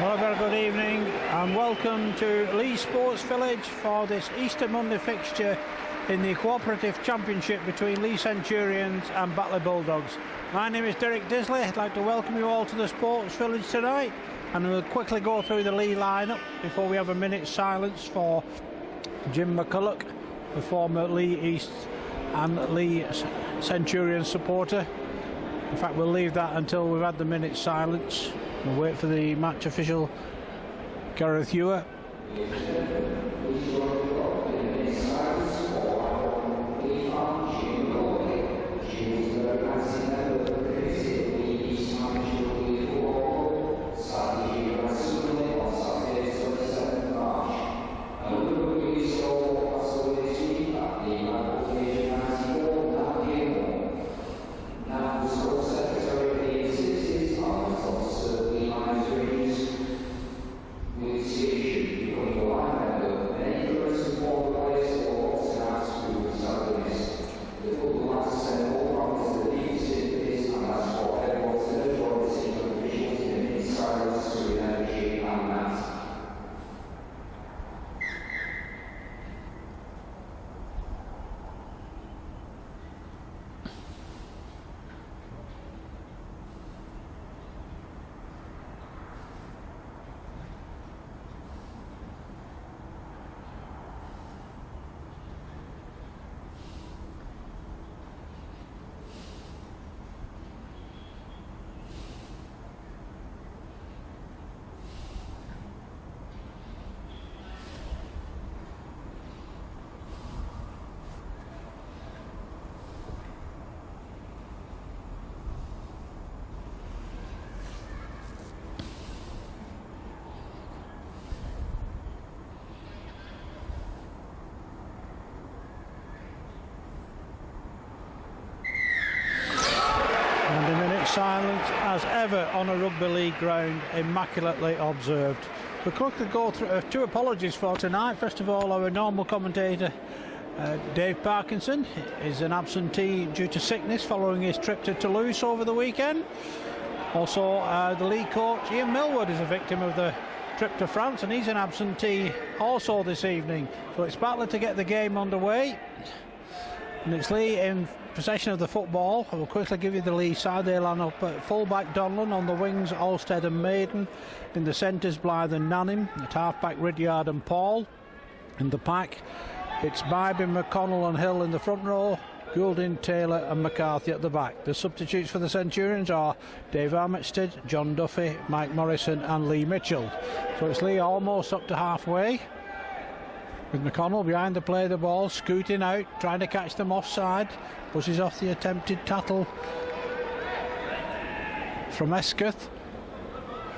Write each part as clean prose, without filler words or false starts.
Well, a very good evening and welcome to Leigh Sports Village for this Easter Monday fixture in the Cooperative Championship between Leigh Centurions and Batley Bulldogs. My name is Derek Disley. I'd like to welcome you all to the Sports Village tonight, and we'll quickly go through the Leigh lineup before we have a minute's silence for Jim McCulloch, the former Leigh East and Leigh Centurions supporter. In fact, we'll leave that until we've had the minute's silence. We'll wait for the match official, Gareth Ewer. Silence as ever on a rugby league ground, immaculately observed. We'll quickly go through two apologies for tonight. First of all, our normal commentator Dave Parkinson is an absentee due to sickness following his trip to Toulouse over the weekend. Also the league coach Ian Millward is a victim of the trip to France, and he's an absentee also this evening. So it's Batley to get the game underway, and it's Leigh in possession of the football. I will quickly give you the Leigh side. They line up at fullback Donlan, on the wings Alstead and Maiden, in the centres Blythe and Nanning, at halfback Ridyard and Paul. In the pack it's Bybee, McConnell and Hill in the front row, Goulding, Taylor and McCarthy at the back. The substitutes for the Centurions are Dave Armitstead, John Duffy, Mike Morrison and Lee Mitchell. So it's Leigh almost up to halfway, with McConnell behind the play of the ball, scooting out, trying to catch them offside, pushes off the attempted tackle from Esketh.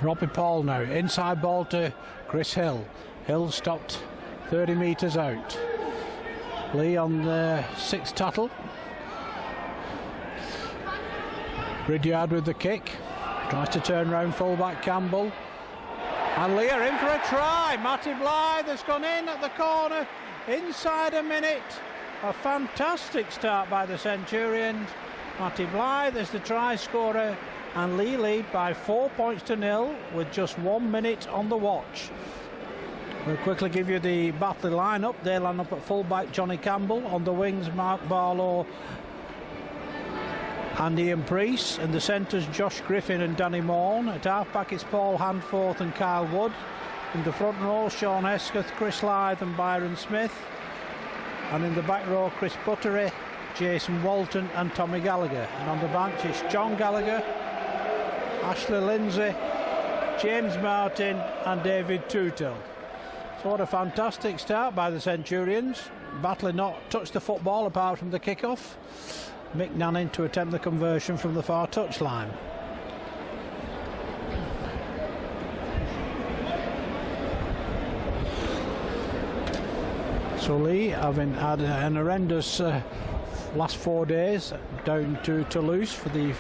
Robbie Paul now, inside ball to Chris Hill. Hill stopped 30 metres out. Leigh on the sixth tackle. Ridyard with the kick, tries to turn round fullback Campbell. And Leigh are in for a try. Matty Blythe has gone in at the corner inside a minute. A fantastic start by the Centurions. Matty Blythe is the try scorer, and Leigh lead by 4 points to 0 with just 1 minute on the watch. We'll quickly give you the Batley lineup. They line up at fullback Johnny Campbell, on the wings Mark Barlow and Ian Priest, in the centres Josh Griffin and Danny Morn. At halfback it's Paul Handforth and Kyle Wood. In the front row Sean Esketh, Chris Lythe and Byron Smith. And in the back row Chris Buttery, Jason Walton and Tommy Gallagher. And on the bench it's John Gallagher, Ashley Lindsay, James Martin and David Tootle. So what a fantastic start by the Centurions. Batley not touched the football apart from the kick-off. Mick Nanning to attempt the conversion from the far touchline. So Leigh, having had an horrendous last 4 days down to Toulouse for the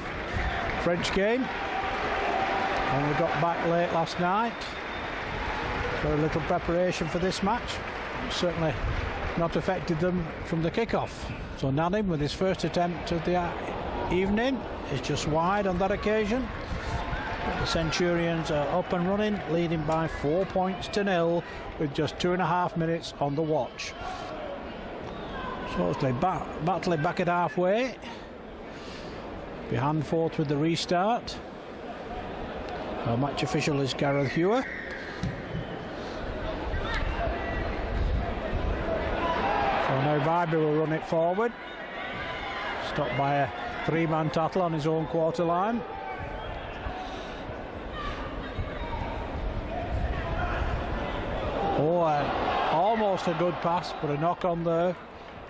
French game, and we got back late last night for a little preparation for this match. Certainly not affected them from the kick-off. So Nanning, with his first attempt of the evening, is just wide on that occasion. The Centurions are up and running, leading by 4 points to 0 with just 2.5 minutes on the watch. So it's Batley back at halfway. Behind fourth with the restart. Our match official is Gareth Hewer. So now Bybee will run it forward. Stopped by a 3-man tattle on his own quarter line. Almost a good pass, but a knock on there.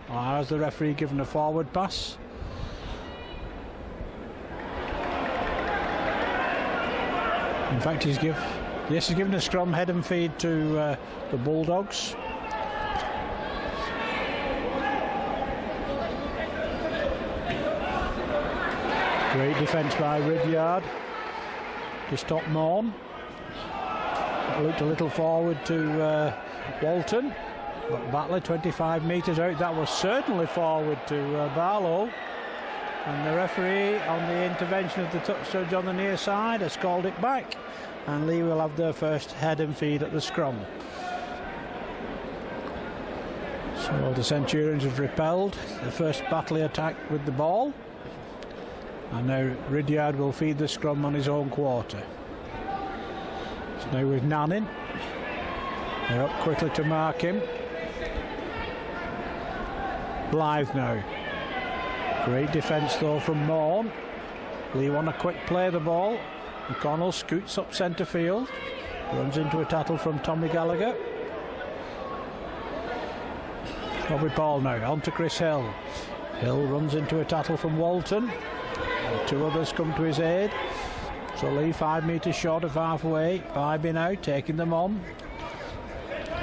Has the referee given a forward pass? In fact, he's given a scrum head and feed to the Bulldogs. Great defence by Ridyard to stop Morn. Looked a little forward to Walton, but Batley 25 metres out. That was certainly forward to Barlow, and the referee, on the intervention of the touch judge on the near side, has called it back, and Leigh will have their first head and feed at the scrum. So the Centurions have repelled the first Batley attack with the ball, and now Ridyard will feed the scrum on his own quarter. So now with Nannin, they're up quickly to mark him. Blythe now. Great defence though from Morn. Leigh want a quick play of the ball. McConnell scoots up centre field, runs into a tattle from Tommy Gallagher. Robbie Paul now on to Chris Hill. Hill runs into a tattle from Walton. Two others come to his aid. So Leigh 5 metres short of halfway. Bybee now taking them on.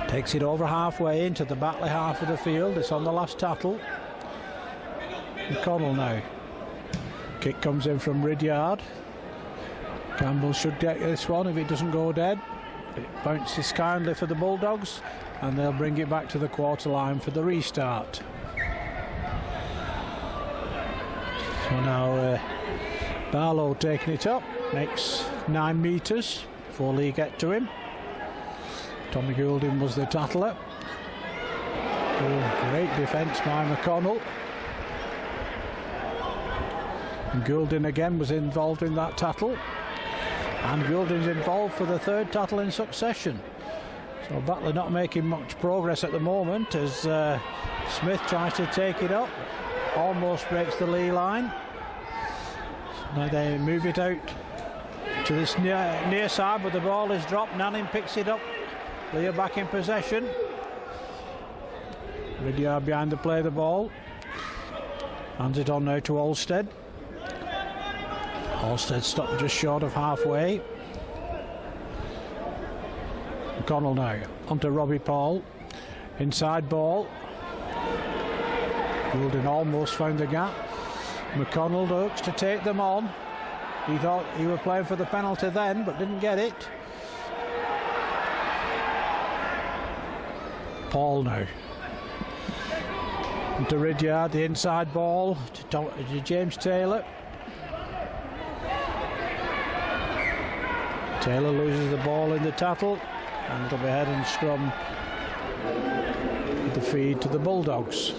Takes it over halfway into the Batley half of the field. It's on the last tattle. McConnell now. Kick comes in from Ridyard. Campbell should get this one if it doesn't go dead. It bounces kindly for the Bulldogs, and they'll bring it back to the quarter line for the restart. So now Barlow taking it up, makes 9 metres before Leigh get to him. Tommy Goulding was the tattler. Great defence by McConnell. And Goulding again was involved in that tattle. And Goulding's involved for the third tattle in succession. So Batley not making much progress at the moment as Smith tries to take it up. Almost breaks the Leigh line. So now they move it out to this near side, but the ball is dropped. Nannin picks it up. Leigh are back in possession. Ridyard behind the play of the ball. Hands it on now to Olstead. Olstead stopped just short of halfway. McConnell now onto Robbie Paul. Inside ball. Goulding almost found the gap. McConnell looks to take them on. He thought he was playing for the penalty then, but didn't get it. Paul now. Into Ridyard, the inside ball to James Taylor. Taylor loses the ball in the tattle, and it'll be head and scrum with the feed to the Bulldogs.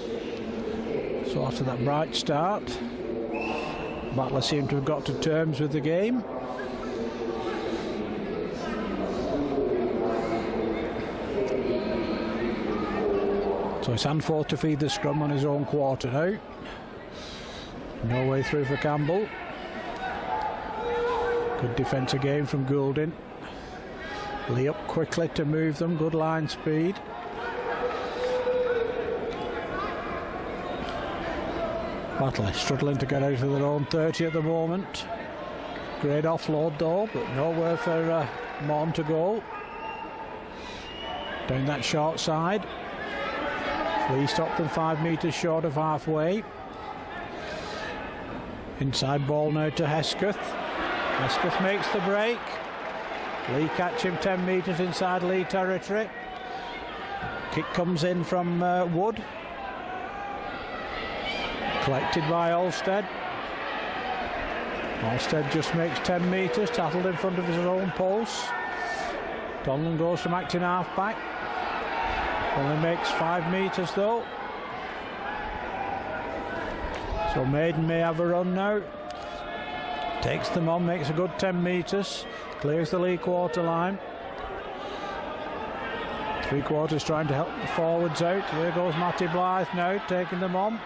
So after that bright start, Batley seemed to have got to terms with the game. So it's Hanforth to feed the scrum on his own quarter now. No way through for Campbell. Good defence again from Goulding. Leigh up quickly to move them. Good line speed. Batley struggling to get out of their own 30 at the moment. Great offload though, but nowhere for Morn to go. Down that short side. Leigh stopped them 5 metres short of halfway. Inside ball now to Hesketh. Hesketh makes the break. Leigh catch him 10 metres inside Leigh territory. Kick comes in from Wood. Collected by Olstead. Halstead just makes 10 metres, tattled in front of his own post. Donlan goes from acting half-back. Only makes 5 metres though. So Maiden may have a run now. Takes them on, makes a good 10 metres. Clears the lead quarter line. 3/4 trying to help the forwards out. Here goes Matty Blythe now, taking them on.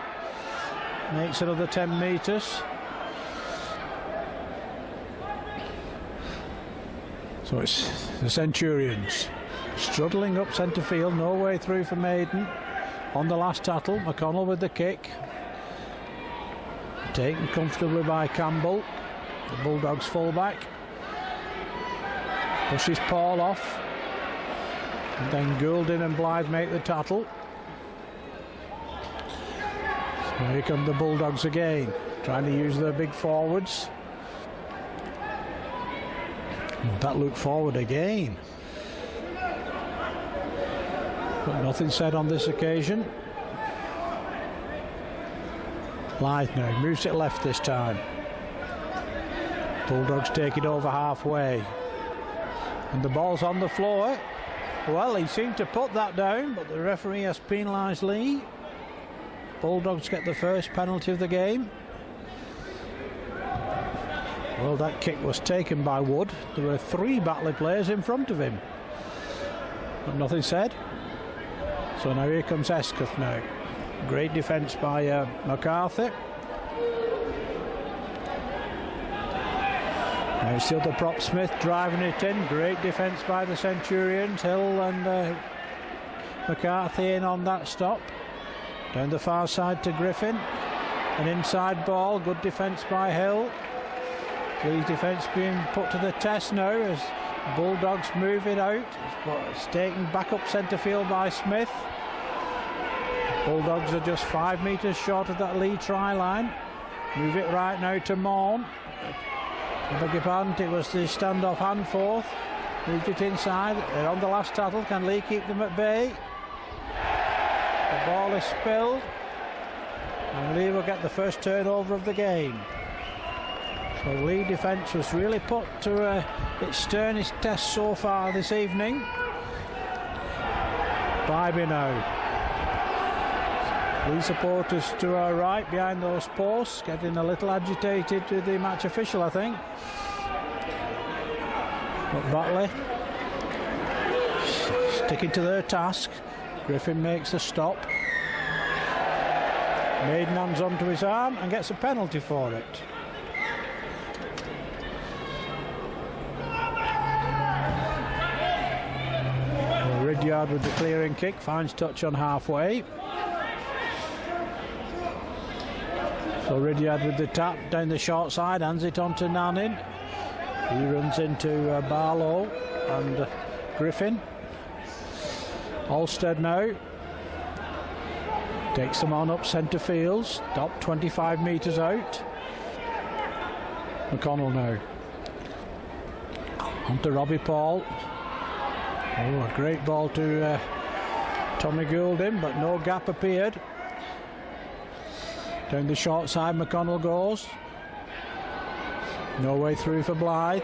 Makes another 10 metres. So it's the Centurions struggling up centre field, no way through for Maiden. On the last tattle, McConnell with the kick. Taken comfortably by Campbell, the Bulldogs fullback. Pushes Paul off. And then Goulding and Blythe make the tattle. So here come the Bulldogs again, trying to use their big forwards. That look forward again. But nothing said on this occasion. Blythe now moves it left this time. Bulldogs take it over halfway. And the ball's on the floor. Well, he seemed to put that down, but the referee has penalised Leigh. Bulldogs get the first penalty of the game. Well, that kick was taken by Wood. There were 3 Batley players in front of him. But nothing said. So now here comes Esketh now. Great defence by McCarthy. Now still the prop Smith driving it in. Great defence by the Centurions. Hill and McCarthy in on that stop. Down the far side to Griffin. An inside ball. Good defence by Hill. Lee's defence being put to the test now as Bulldogs move it out. It's taken back up centre field by Smith. Bulldogs are just 5 metres short of that Leigh try line. Move it right now to Morn. I beg your pardon, it was the standoff Handforth. Moved it inside. They're on the last tattle. Can Leigh keep them at bay? The ball is spilled. And Leigh will get the first turnover of the game. So Leigh defence was really put to its sternest test so far this evening. Bybee now. Leigh supporters to our right behind those posts, getting a little agitated with the match official, I think. But Batley sticking to their task. Griffin makes a stop. Maiden hands onto his arm and gets a penalty for it. Ridyard with the clearing kick, finds touch on halfway. So Ridyard with the tap down the short side, hands it on to Nannin. He runs into Barlow and Griffin. Halstead now takes them on up centre field, stop 25 metres out. McConnell now onto Robbie Paul. Oh, a great ball to Tommy Goulding, but no gap appeared. Down the short side McConnell goes. No way through for Blythe.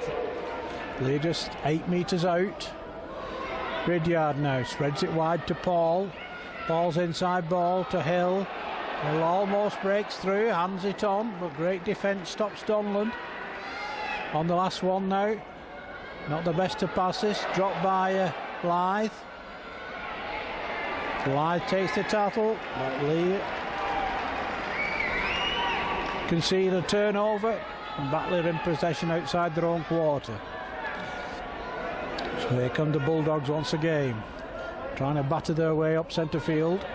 Leigh just 8 metres out. Ridyard now spreads it wide to Paul. Paul's inside ball to Hill. Hill almost breaks through, hands it on, but great defence stops Donlan. On the last one now. Not the best of passes, dropped by Blythe. Blythe takes the tattle, but Leigh concede a turnover, and Batley are in possession outside their own quarter. So here come the Bulldogs once again, trying to batter their way up centre field.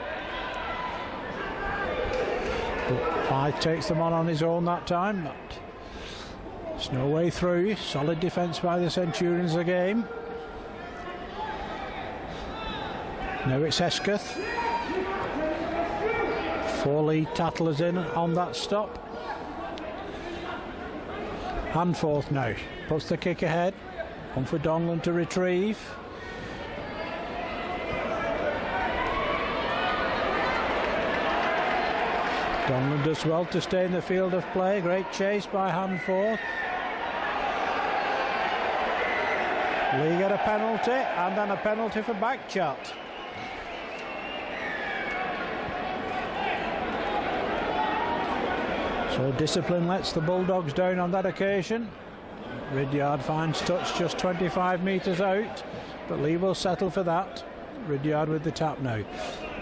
But Blythe takes them on his own that time, but there's no way through. Solid defence by the Centurions again. Now it's Esketh. 4 Leigh tattlers in on that stop. Handforth now puts the kick ahead. One for Donlan to retrieve. Donlan does well to stay in the field of play. Great chase by Hanforth. Leigh get a penalty, and then a penalty for backchat. So discipline lets the Bulldogs down on that occasion. Ridyard finds touch just 25 metres out, but Leigh will settle for that. Ridyard with the tap now.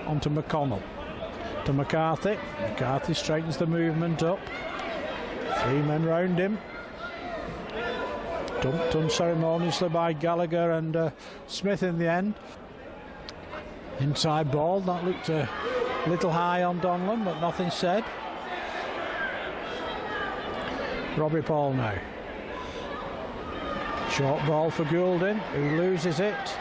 On to McConnell. To McCarthy. McCarthy straightens the movement up. 3 men round him. Dumped unceremoniously by Gallagher and Smith in the end. Inside ball, that looked a little high on Donlan, but nothing said. Robbie Paul now. Short ball for Goulding, who loses it.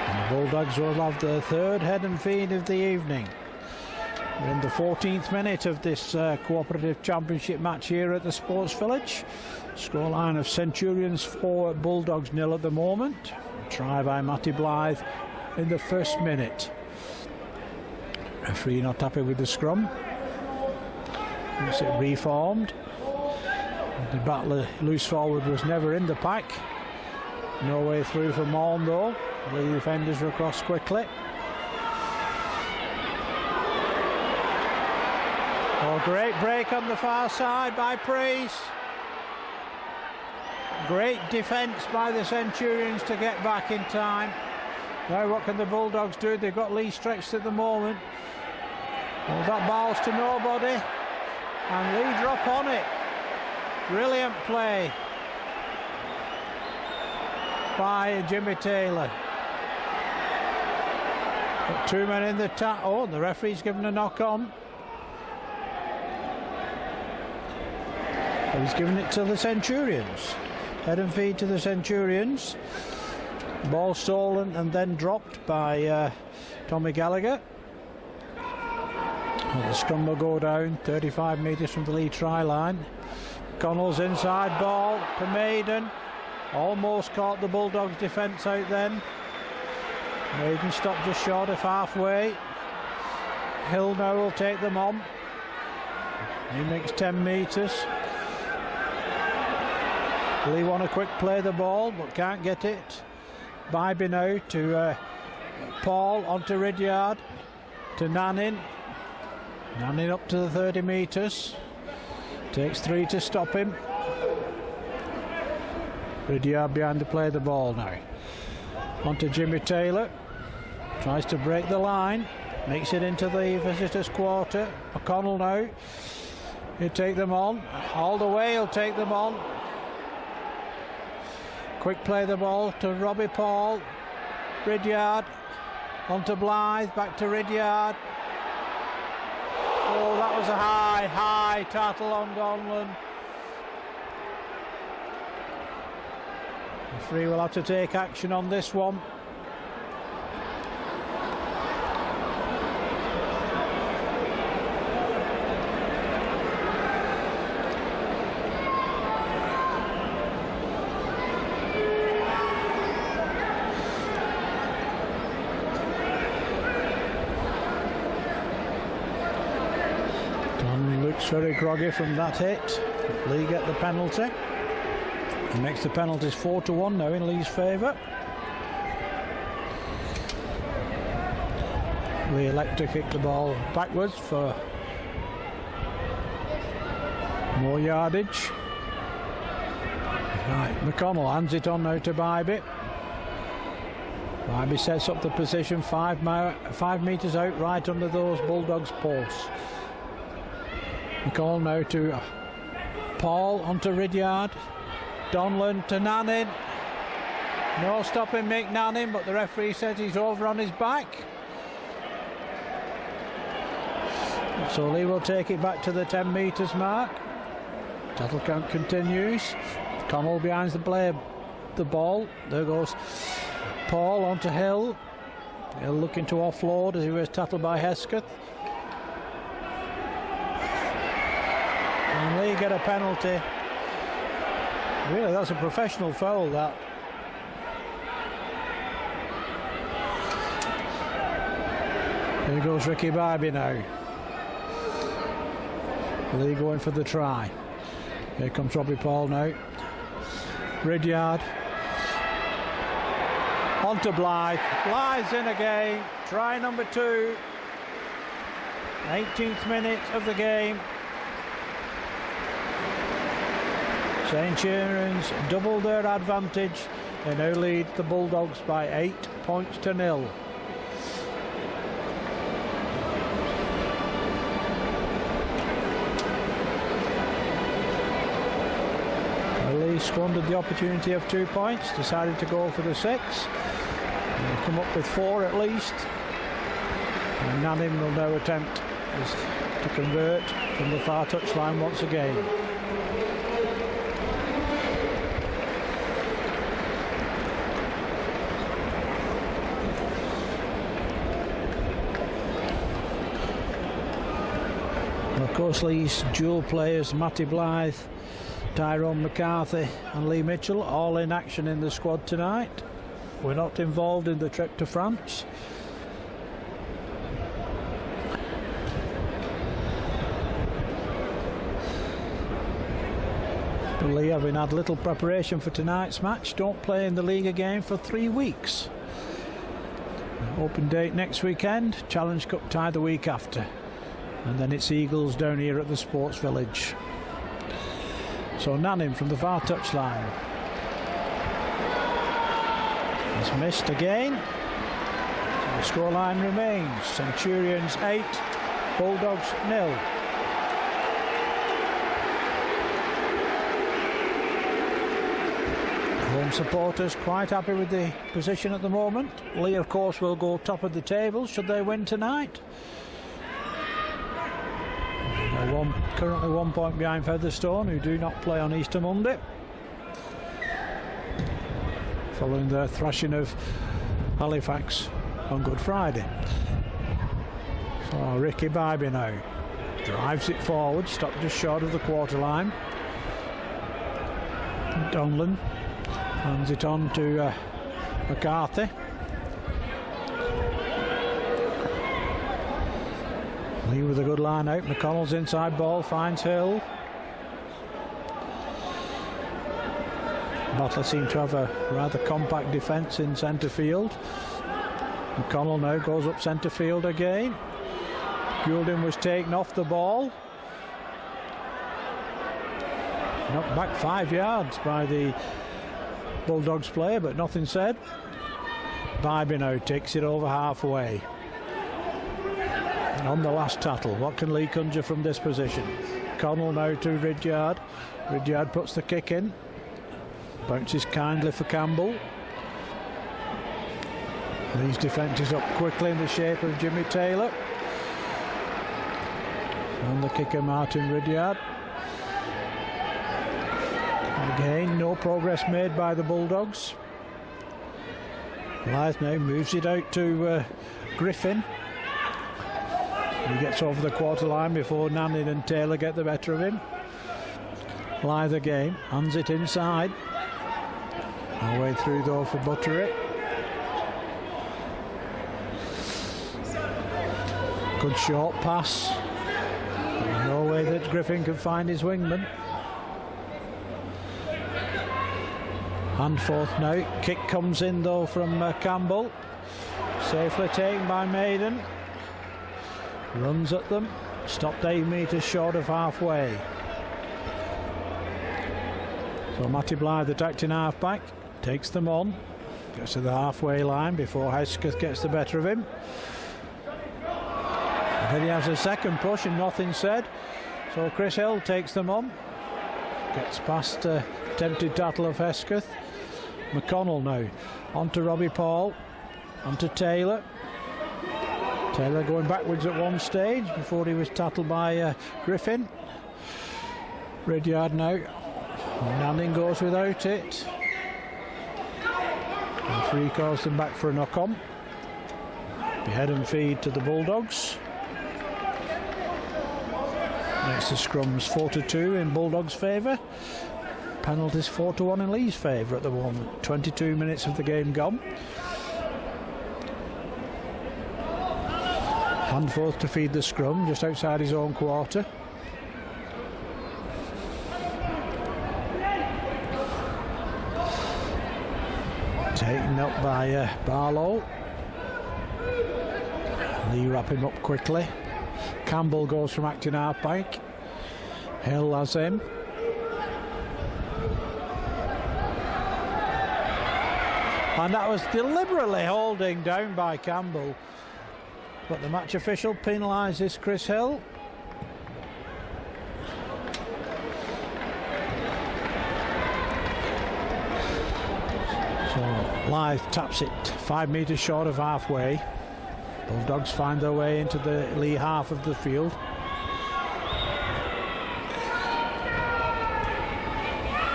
And the Bulldogs will have their third head and feed of the evening. We're in the 14th minute of this cooperative championship match here at the Sports Village. Scoreline of Centurions 4, Bulldogs 0 at the moment. Try by Matty Blythe in the first minute. Referee not happy with the scrum. It's it reformed. The battler loose forward was never in the pack. No way through for Morn though. The defenders are across quickly. Oh, great break on the far side by Priest. Great defence by the Centurions to get back in time. Now what can the Bulldogs do? They've got Leigh stretched at the moment. Well, that ball's to nobody. And Leigh drop on it. Brilliant play by Jimmy Taylor. Got 2 men in the tap. Oh, the referee's given a knock on. He's given it to the Centurions. Head and feed to the Centurions. Ball stolen and then dropped by Tommy Gallagher. Well, the scrum will go down 35 metres from the Leigh try line. Connell's inside ball to Maiden. Almost caught the Bulldogs defence out then. Maiden stopped just short of halfway. Hill now will take them on. He makes 10 metres. Leigh want to quick play the ball but can't get it. Bybee now to Paul onto Ridyard to Nannin. Nannin up to the 30 metres. Takes 3 to stop him. Ridyard behind to play the ball now. Onto Jimmy Taylor. Tries to break the line. Makes it into the visitors' quarter. McConnell now. He'll take them on. All the way he'll take them on. Quick play the ball to Robbie Paul. Ridyard. Onto Blythe. Back to Ridyard. Oh, that was a high tattle on Donlan. The referee will have to take action on this one. Very groggy from that hit. Leigh get the penalty. He makes the penalties 4-1 now in Leigh's favour. Leigh elect to kick the ball backwards for more yardage. Right, McConnell hands it on now to Bybee. Bybee sets up the position 5 metres out right under those Bulldogs posts. McCall now to Paul onto Ridyard. Donlan to Nannin. No stopping Mick Nannin, but the referee says he's over on his back. So Leigh will take it back to the 10 metres mark. Tattle count continues. Connell behind the ball. There goes Paul onto Hill. Hill looking to offload as he was tackled by Hesketh. And Leigh get a penalty. Really, that's a professional foul, that. Here goes Ricky Bybee now. Leigh going for the try. Here comes Robbie Paul now. Ridyard. On to Blythe. Blythe's in again. Try number 2. 18th minute of the game. Centurions double their advantage. They now lead the Bulldogs by 8 points to 0. Leigh squandered the opportunity of 2 points, decided to go for the 6. And they come up with 4 at least. And Nanning will now attempt to convert from the far touchline once again. Of course, Leigh's dual players, Matty Blythe, Tyrone McCarthy and Leigh Mitchell, all in action in the squad tonight. We're not involved in the trip to France. Leigh, having had little preparation for tonight's match, don't play in the league again for 3 weeks. Open date next weekend, Challenge Cup tie the week after. And then it's Eagles down here at the Sports Village. So Nanning from the far touchline. He's missed again. So the scoreline remains. Centurions 8, Bulldogs 0. Home supporters quite happy with the position at the moment. Leigh, of course, will go top of the table should they win tonight. Currently 1 point behind Featherstone, who do not play on Easter Monday, following their thrashing of Halifax on Good Friday. So Ricky Bybee now drives it forward, stopped just short of the quarter line. Donlan hands it on to McCarthy. Leigh with a good line out. McConnell's inside ball, finds Hill. Batley seem to have a rather compact defence in centre field. McConnell now goes up centre field again. Goulding was taken off the ball. Knocked back 5 yards by the Bulldogs player, but nothing said. Bybee now takes it over halfway. On the last tattle, what can Leigh conjure from this position? Connell now to Ridyard. Ridyard puts the kick in. Bounces kindly for Campbell. Leigh's defence is up quickly in the shape of Jimmy Taylor. And the kicker Martin Ridyard. Again, no progress made by the Bulldogs. Blythe now moves it out to Griffin. He gets over the quarter line before Nanning and Taylor get the better of him. Blythe again, hands it inside. All way through though for Butterick. Good short pass. No way that Griffin can find his wingman. Handforth now. Kick comes in though from Campbell. Safely taken by Maiden. Runs at them. Stopped 8 metres short of halfway. So Matty Blythe attacked in half-back. Takes them on. Gets to the halfway line before Hesketh gets the better of him. And then he has a second push and nothing said. So Chris Hill takes them on. Gets past attempted tattle of Hesketh. McConnell now. On to Robbie Paul. On to Taylor. Taylor going backwards at one stage before he was tattled by Griffin. Ridyard now. Nanning goes without it. And 3 calls them back for a knock-on. Behead and feed to the Bulldogs. Makes the scrums 4-2 in Bulldogs' favour. Penalties 4-1 in Leigh's favour at the moment. 22 minutes of the game gone. Hand forth to feed the scrum just outside his own quarter. Taken up by Barlow. Leigh wrap him up quickly. Campbell goes from acting half-back. Hill has him. And that was deliberately holding down by Campbell. But the match official penalises Chris Hill. So Leigh taps it 5 metres short of halfway. Bulldogs find their way into the Leigh half of the field.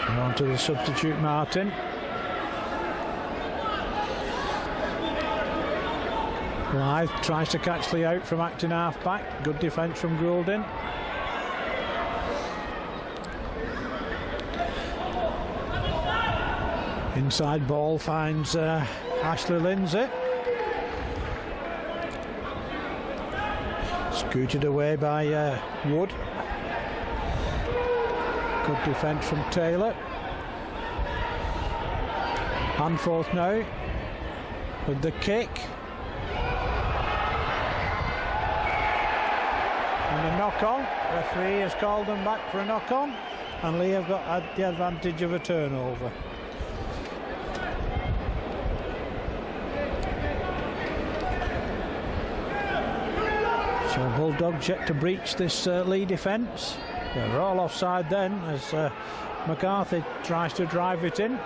And on to the substitute Martin. Leigh tries to catch Leigh out from acting half-back. Good defence from Goulding. Inside ball finds Ashley Lindsay. Scooted away by Wood. Good defence from Taylor. Handforth now with the kick. And a knock-on. Referee has called them back for a knock-on, and Leigh have got the advantage of a turnover. So Bulldogs yet to breach this Leigh defence. They were all offside then as McCarthy tries to drive it in.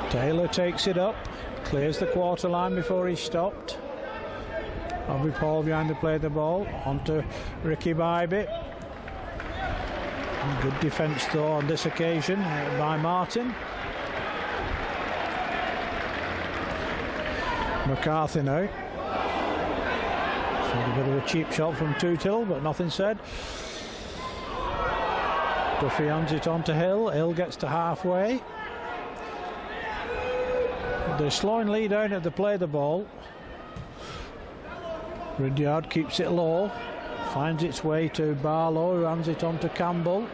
Taylor takes it up, clears the quarter line before he's stopped. Bobby Paul behind the play of the ball, onto Ricky Bybee. Good defence though on this occasion by Martin. McCarthy now. So a bit of a cheap shot from Tootill, but nothing said. Duffy hands it on to Hill. Hill gets to halfway. They're slowing Leigh down at the play of the ball. Ridyard keeps it low, finds its way to Barlow, who hands it on to Campbell.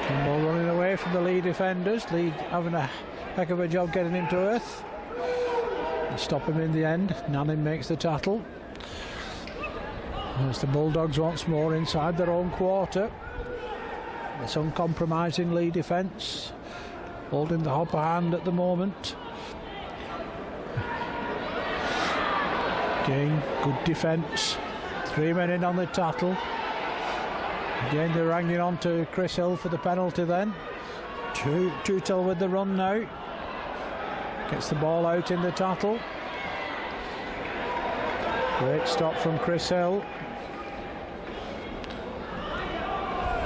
Campbell running away from the Leigh defenders. Leigh having a heck of a job getting him to earth. They stop him in the end. Nanning makes the tackle. And it's the Bulldogs once more inside their own quarter. This uncompromising Leigh defence, holding the upper hand at the moment. Again, good defence. 3 men in on the tackle. Again, they're hanging on to Chris Hill for the penalty then. Tootill with the run now. Gets the ball out in the tackle. Great stop from Chris Hill.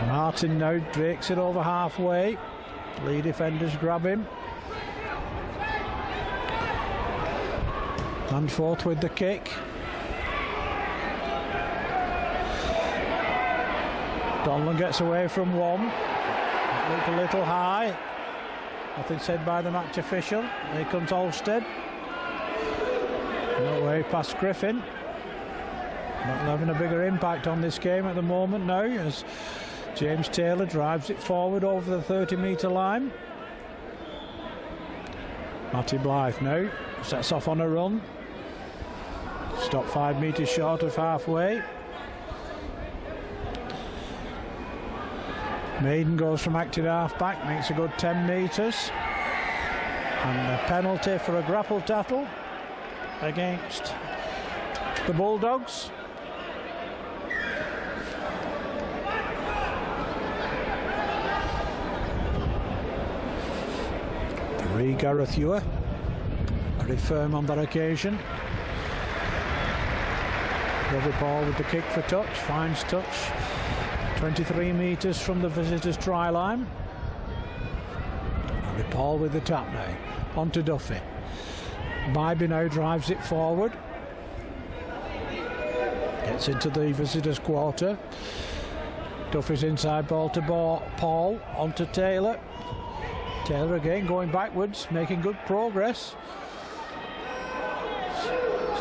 Martin now drakes it over halfway. Leigh defenders grab him. Handforth with the kick. Donlan gets away from one. Looked a little high. Nothing said by the match official. Here comes Olsted. No way past Griffin. Not having a bigger impact on this game at the moment now, as James Taylor drives it forward over the 30-metre line. Matty Blythe now sets off on a run. Stop 5 metres short of halfway. Maiden goes from active half-back, makes a good 10 metres. And a penalty for a grapple tackle against the Bulldogs. Gareth Ewer, very firm on that occasion. Robbie Paul with the kick for touch, finds touch 23 metres from the visitors' try line. Robbie Paul with the tap now, on to Duffy. Bybee now drives it forward, gets into the visitors' quarter. Duffy's inside ball to Paul, on to Taylor. Taylor again going backwards, making good progress.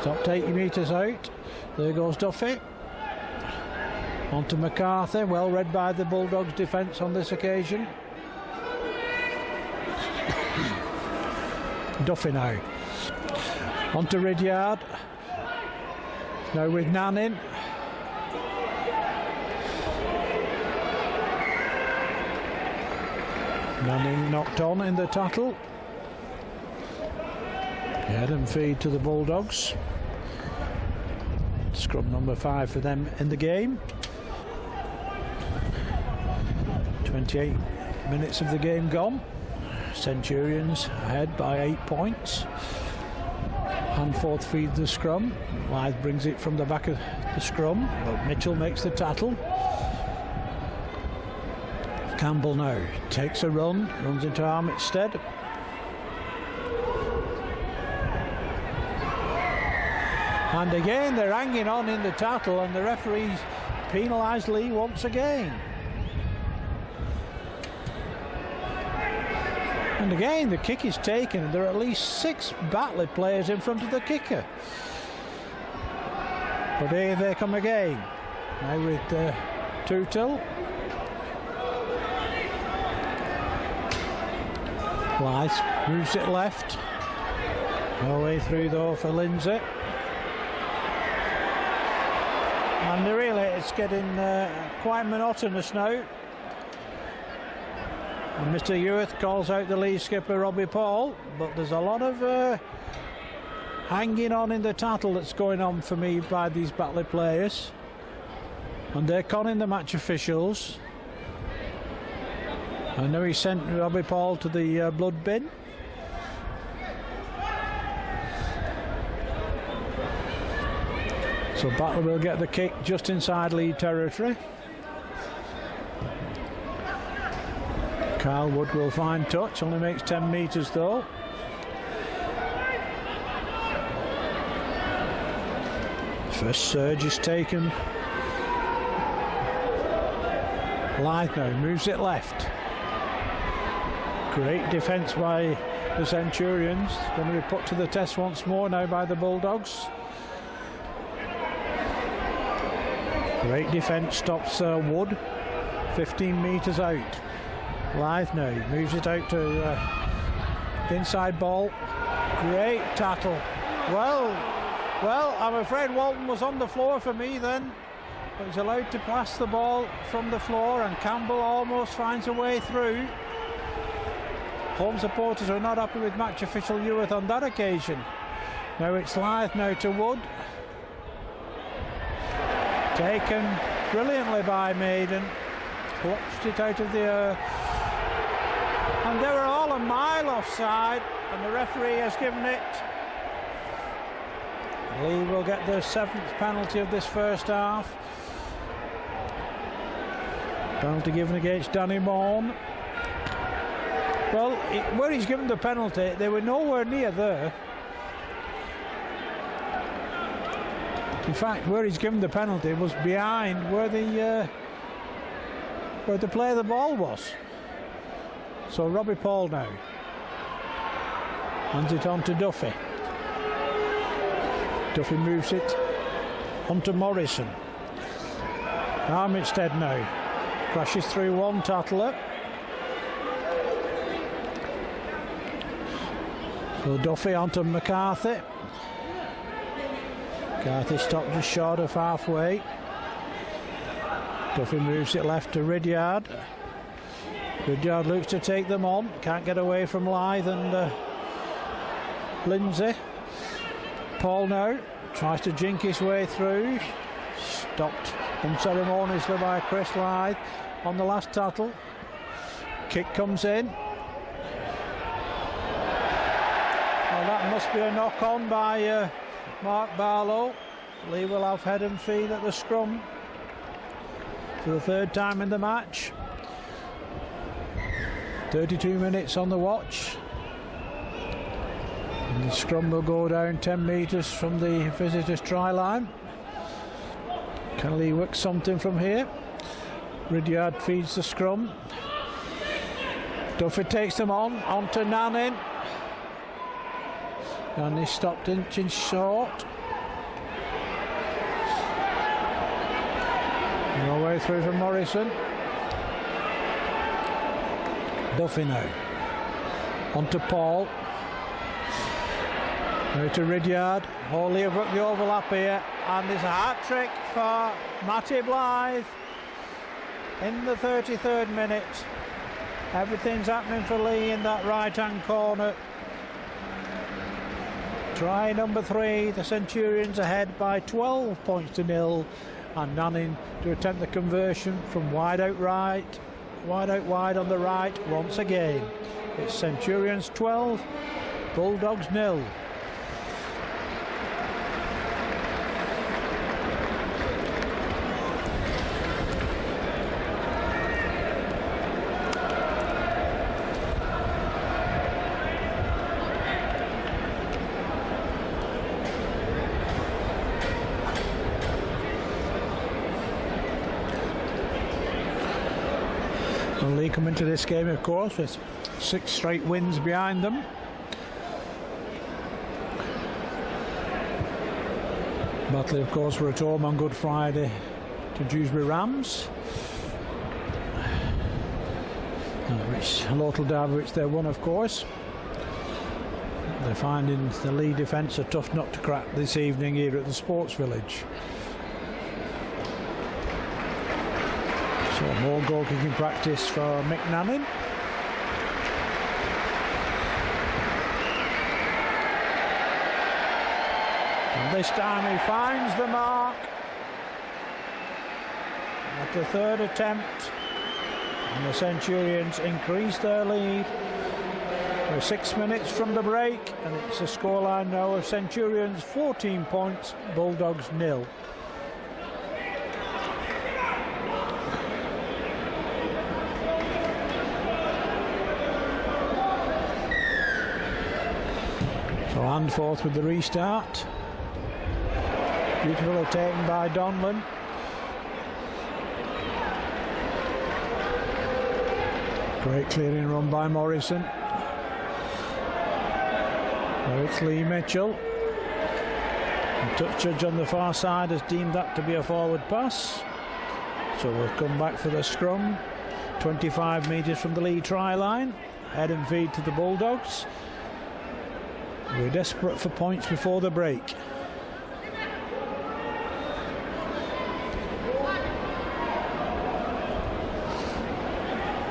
Stopped 80 metres out. There goes Duffy. On to McCarthy, well read by the Bulldogs' defence on this occasion. Duffy now. On to Ridyard. Now with Nannin. Nannin knocked on in the tackle. Head and feed to the Bulldogs. Scrum number 5 for them in the game. 28 minutes of the game gone. Centurions ahead by 8 points. Hanforth feeds the scrum. Leigh brings it from the back of the scrum, but Mitchell makes the tackle. Campbell now takes a run, runs into Armitstead. And again they're hanging on in the tackle, and the referees penalised Leigh once again. And again the kick is taken, and there are at least 6 Batley players in front of the kicker. But here they come again. Now with Tootle. Leigh moves it left. No way through though for Lindsay. And really it's getting quite monotonous now. And Mr. Ewith calls out the Leigh skipper Robbie Paul, but there's a lot of hanging on in the tackle that's going on for me by these Batley players, and they're conning the match officials. I know he sent Robbie Paul to the blood bin. So Batley will get the kick just inside Leigh territory. Kyle Wood will find touch, only makes 10 metres though. First surge is taken. Leigh now moves it left. Great defence by the Centurions. Going to be put to the test once more now by the Bulldogs. Great defence stops Wood 15 metres out. Leigh now moves it out to inside ball. Great tackle. Well, I'm afraid Walton was on the floor for me then, but he's allowed to pass the ball from the floor, and Campbell almost finds a way through. Home supporters are not happy with match official Ewith on that occasion. Now it's Leigh now to Wood. Taken brilliantly by Maiden. Watched it out of the air. And they were all a mile offside, and the referee has given it. Leigh will get the 7th penalty of this first half. Penalty given against Danny Morn. Well, where he's given the penalty, they were nowhere near there. In fact, where he's given the penalty was behind where the play of the ball was. So Robbie Paul now hands it on to Duffy. Duffy moves it on to Morrison. Armitstead now crashes through one tackler. So Duffy onto McCarthy. McCarthy stopped just short of halfway. Duffy moves it left to Ridyard. Ridyard looks to take them on. Can't get away from Leigh and Lindsay. Paul now tries to jink his way through. Stopped unceremoniously by Chris Leigh on the last tackle. Kick comes in. Well, that must be a knock on by Mark Barlow. Leigh will have head and feet at the scrum for the 3rd time in the match. 32 minutes on the watch. And the scrum will go down 10 metres from the visitors' try line. Can Leigh work something from here? Ridyard feeds the scrum. Duffy takes them on to Nannin. Nannin stopped inching short. No way through from Morrison. Duffy now. On to Paul. Now to Ridyard. Hawley have got the overlap here. And there's a hat-trick for Matty Blythe in the 33rd minute. Everything's happening for Leigh in that right-hand corner. Try number 3. The Centurions ahead by 12 points to 0. And Nanning to attempt the conversion from wide out wide on the right once again. It's Centurions 12, Bulldogs 0. Leigh come into this game, of course, with 6 straight wins behind them. Batley, of course, were at home on Good Friday to Dewsbury Rams, which a local derby which they won, of course. They're finding the Leigh defence a tough nut to crack this evening here at the Sports Village. So more goal kicking practice for Mick Nanning. And this time he finds the mark at the 3rd attempt, and the Centurions increase their lead. We're 6 minutes from the break, and it's a scoreline now of Centurions 14 points, Bulldogs 0. So Handforth with the restart. Beautiful taken by Donlan. Great clearing run by Morrison. Now it's Leigh Mitchell. And touch judge on the far side has deemed that to be a forward pass. So we'll come back for the scrum. 25 metres from the Leigh try line. Head and feed to the Bulldogs. We're desperate for points before the break.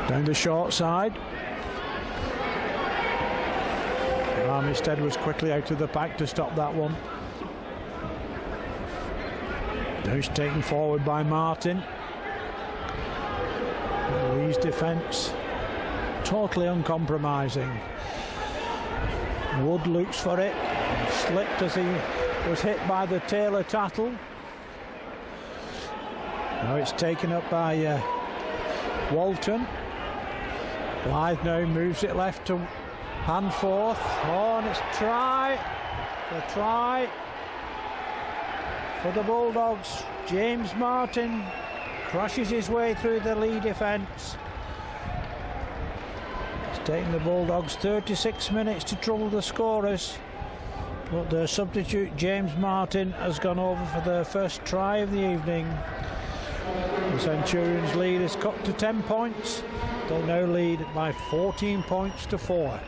Down the short side. Armistead was quickly out of the pack to stop that one. Now it's taken forward by Martin. Leigh's defence totally uncompromising. Wood looks for it, slipped as he was hit by the Taylor tackle. Now it's taken up by Walton. Blythe now moves it left to Handforth. Oh, and it's try. The try for the Bulldogs. James Martin crashes his way through the Leigh defence. It's taken the Bulldogs 36 minutes to trouble the scorers, but their substitute James Martin has gone over for their first try of the evening. The Centurions lead is cut to 10 points. They now lead by 14 points to 4.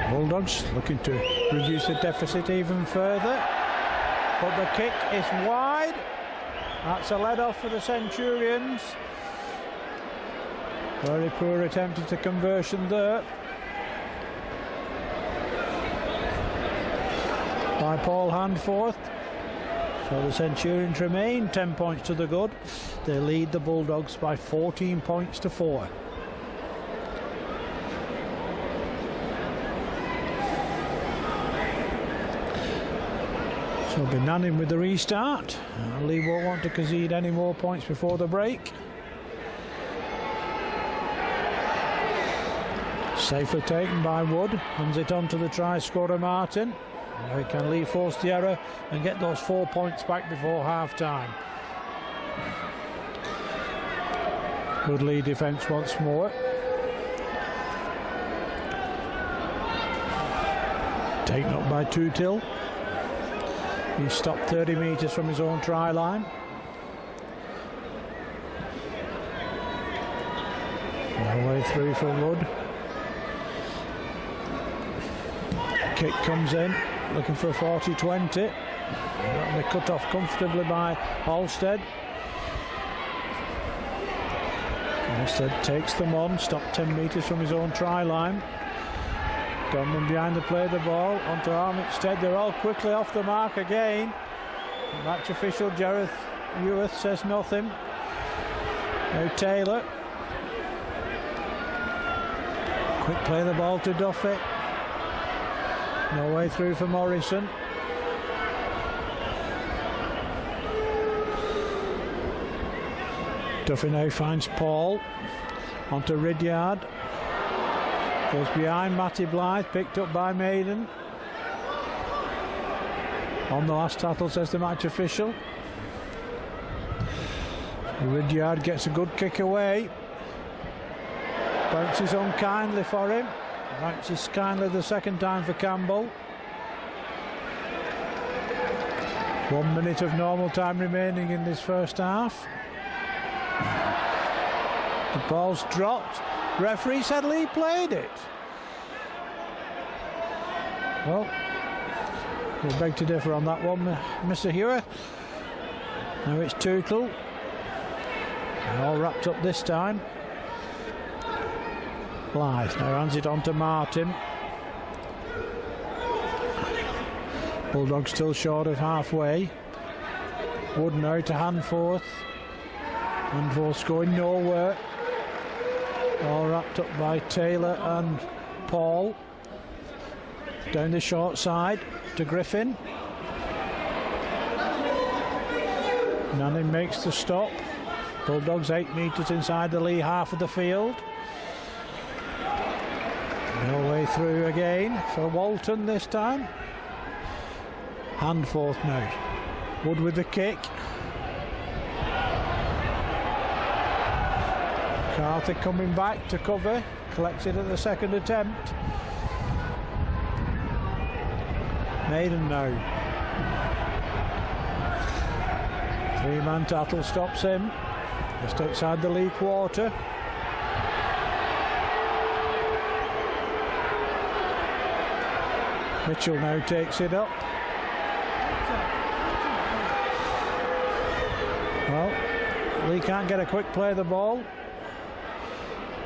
Bulldogs looking to reduce the deficit even further, but the kick is wide. That's a let off for the Centurions. Very poor attempt at a conversion there by Paul Handforth. So the Centurions remain 10 points to the good. They lead the Bulldogs by 14 points to 4. So it'll be Nanning with the restart. Leigh won't want to concede any more points before the break. Safely taken by Wood. Hands it on to the try scorer Martin. Now can Leigh force the error and get those 4 points back before half time. Good Leigh defence once more. Taken up by Tootill. He's stopped 30 metres from his own try line. No way through for Wood. Kick comes in, looking for a 40-20. That'll be cut off comfortably by Halstead. Halstead takes them on, stopped 10 metres from his own try line. Donlan behind the play, the ball onto Armitstead. They're all quickly off the mark again. The match official Jareth Ewith says nothing. Now Taylor. Quick play the ball to Duffy. No way through for Morrison. Duffy now finds Paul. Onto Ridyard. Goes behind Matty Blythe, picked up by Maiden. On the last tackle, says the match official. Ridyard gets a good kick away. Bounces unkindly for him. Bounces kindly the second time for Campbell. 1 minute of normal time remaining in this first half. The ball's dropped. Referee said Leigh played it. Well, we'll beg to differ on that one, Mr. Hewer. Now it's Tootle. All wrapped up this time. Blythe now hands it on to Martin. Bulldogs still short of halfway. Wood now to Handforth. Handforth's going nowhere. All wrapped up by Taylor and Paul. Down the short side to Griffin. Nanning makes the stop. Bulldogs 8 metres inside the Leigh half of the field. No way through again for Walton this time. Handforth now. Wood with the kick. Carthy coming back to cover. Collects it at the second attempt. Maiden now. Three-man Tattle stops him. Just outside the Leigh quarter. Mitchell now takes it up. Well, Leigh can't get a quick play of the ball.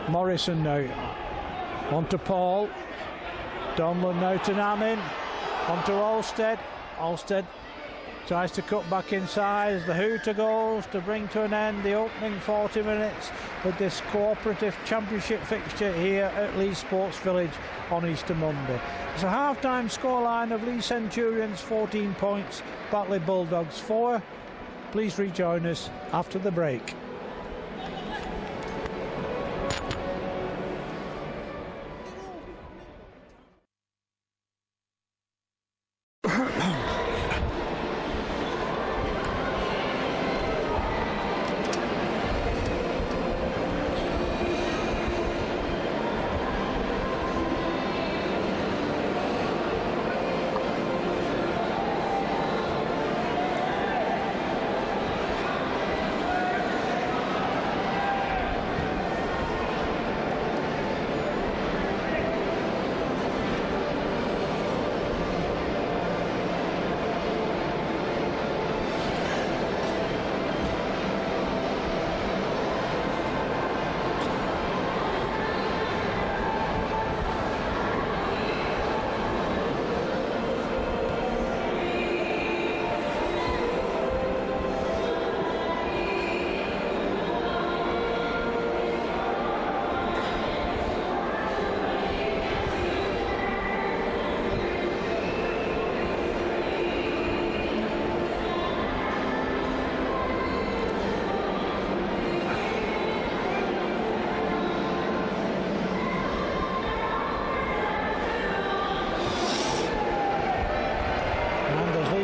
Morrison now. On to Paul. Donlan now to Nanning. On to Halstead. Halstead tries to cut back inside as the hooter goes to bring to an end the opening 40 minutes with this cooperative championship fixture here at Leigh Sports Village on Easter Monday. It's a half-time scoreline of Leigh Centurions 14 points, Batley Bulldogs 4. Please rejoin us after the break.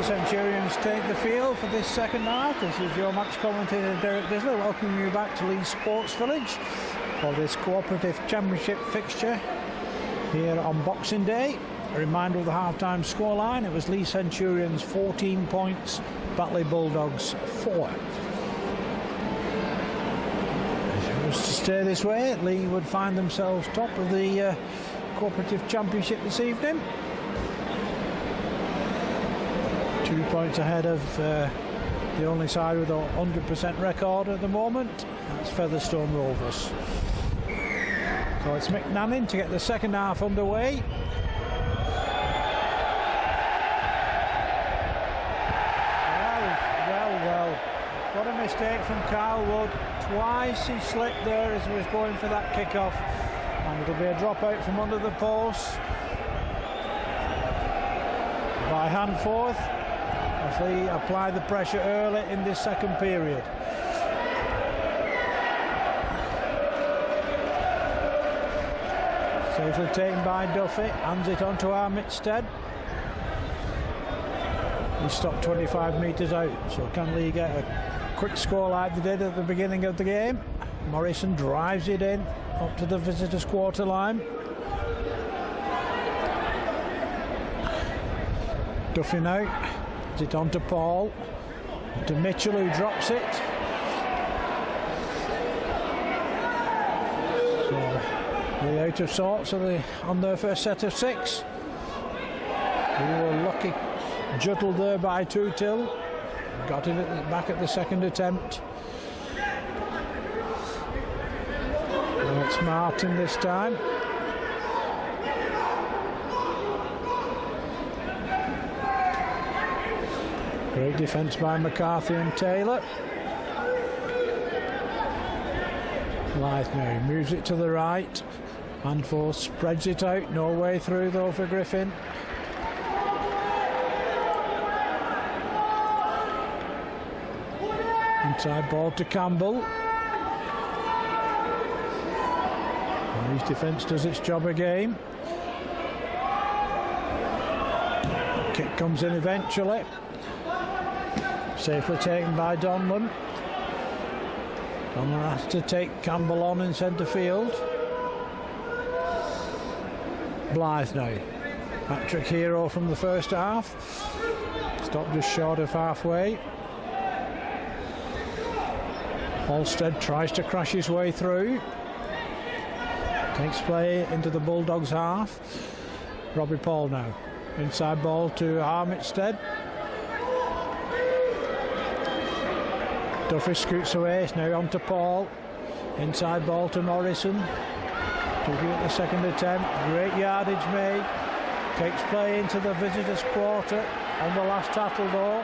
Centurions take the field for this second half. This is your match commentator Derek Disley welcoming you back to Leigh Sports Village for this cooperative championship fixture here on Boxing Day. A reminder of the half-time scoreline: it was Leigh Centurions 14 points, Batley Bulldogs 4. If it was to stay this way, Leigh would find themselves top of the cooperative championship this evening. 2 points ahead of the only side with a 100% record at the moment. That's Featherstone Rovers. So it's McNannon to get the second half underway. Well. What a mistake from Carl Wood. Twice he slipped there as he was going for that kick-off. And it'll be a drop out from under the post by Handforth, as they apply the pressure early in this second period. Safely taken by Duffy, hands it on to Armitstead. He stopped 25 metres out, so can Leigh get a quick score like they did at the beginning of the game? Morrison drives it in up to the visitors' quarter line. Duffy now, hands it on to Paul, to Mitchell, who drops it. So they're out of sorts on their first set of 6. We were lucky, juttled there by Tootill, got it back at the second attempt. Now it's Martin this time. Great defence by McCarthy and Taylor. Blythe now moves it to the right. Handforth spreads it out, no way through though for Griffin. Inside ball to Campbell. And his defence does its job again. Kick comes in eventually. Safely taken by Donlan. Donlan has to take Campbell on in centre field. Blythe now. Hat-trick hero from the first half. Stopped just short of halfway. Halstead tries to crash his way through. Takes play into the Bulldogs half. Robbie Paul now. Inside ball to Armitstead. Duffy scoots away, it's now on to Paul. Inside ball to Morrison. Took it at the second attempt. Great yardage made. Takes play into the visitors' quarter on the last tackle though.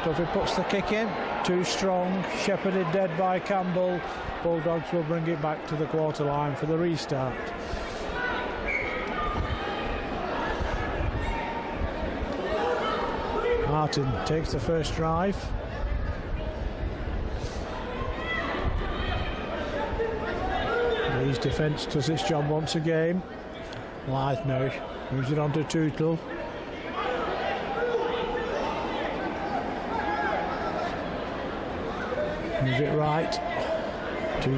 Duffy puts the kick in. Too strong. Shepherded dead by Campbell. Bulldogs will bring it back to the quarter line for the restart. Martin takes the first drive. Lee's defence does its job once again. Blythe now moves it on to Tootle. Moves it right to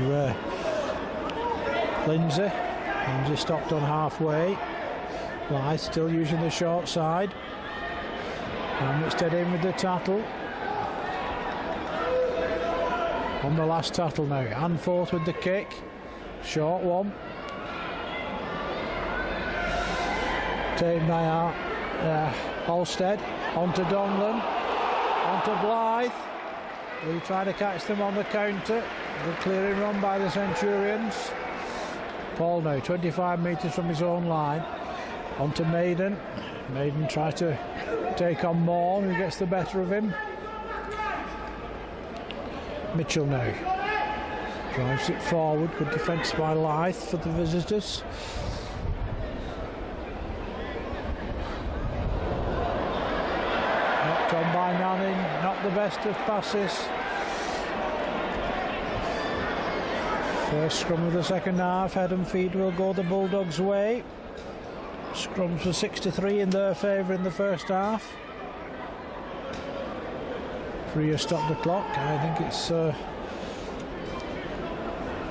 Lindsay. Lindsay stopped on halfway. Blythe still using the short side. Armitstead in with the tattle. On the last tattle now. Handforth with the kick. Short one. Taken by Halstead. On to Donlan. On to Blythe. We try to catch them on the counter. Good clearing run by the Centurions. Paul now 25 metres from his own line. On to Maiden. Maiden tries to take on Morn, who gets the better of him. Mitchell now drives it forward. Good defence by Leigh for the visitors. Knocked on by Nanning, not the best of passes. First scrum of the second half, head and feet will go the Bulldogs' way. Scrums were 6-3 in their favour in the first half. Free stop the clock. I think it's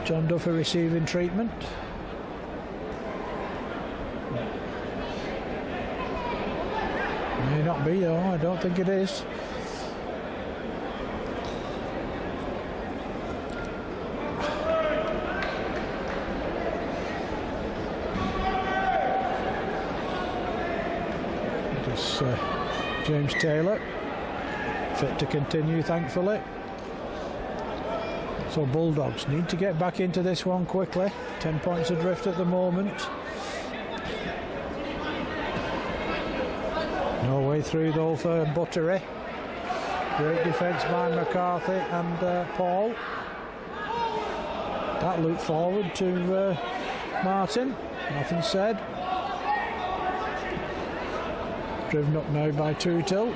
John Duffy receiving treatment. May not be though, I don't think it is. It's James Taylor, fit to continue thankfully. So Bulldogs need to get back into this one quickly. 10 points adrift at the moment. No way through though for Buttery. Great defence by McCarthy and Paul. That loop forward to Martin. Nothing said. Driven up now by Tootle.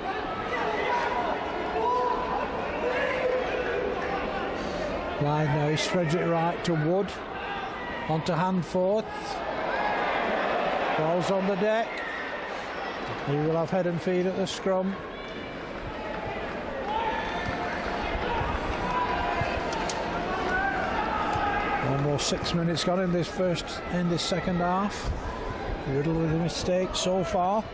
Line now, he spreads it right to Wood. Onto Handforth. Ball's on the deck. He will have head and feet at the scrum. Almost 6 minutes gone in this second half. Riddled with a mistake so far.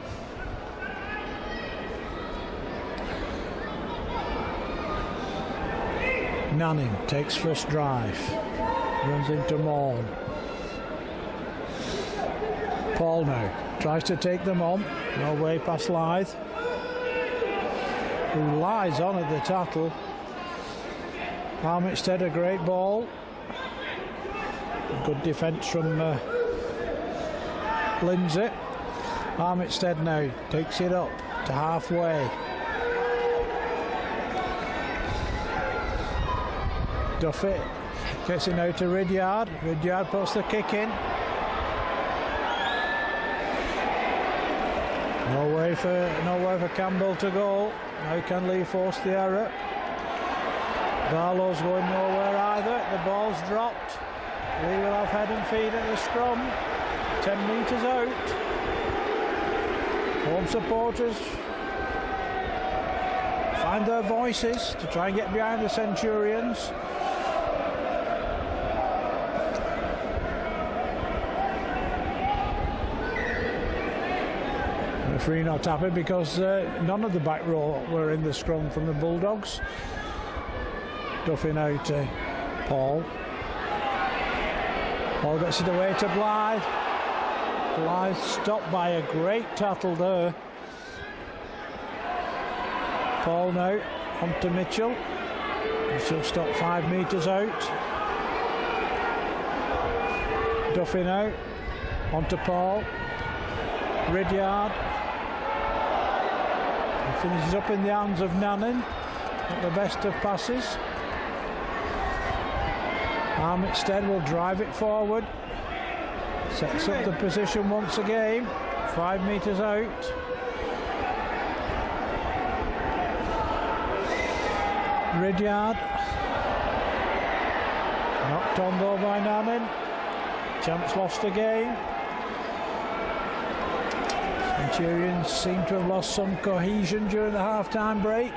Nanning takes first drive. Runs into Morn. Paul now tries to take them on. No way past Leigh, who lies on at the tackle. Armitstead, a great ball. Good defence from Lindsay. Armitstead now takes it up to halfway. Duffy gets it now to Ridyard. Ridyard puts the kick in. No way for Campbell to go. Now can Leigh force the error? Barlow's going nowhere either. The ball's dropped. Leigh will have head and feet at the scrum. 10 metres out. Home supporters find their voices to try and get behind the Centurions. Referee not happy because none of the back row were in the scrum from the Bulldogs. Duffy now to Paul. Paul gets it away to Blythe. Blythe stopped by a great tattle there. Paul now onto Mitchell. Mitchell stopped 5 metres out. Duffy now onto Paul. Ridyard. He finishes up in the hands of Nanning. Not the best of passes. Armitstead will drive it forward. Sets up the position once again. 5 metres out. Ridyard. Knocked on though by Nanning. Chance lost again. Centurions seem to have lost some cohesion during the half-time break.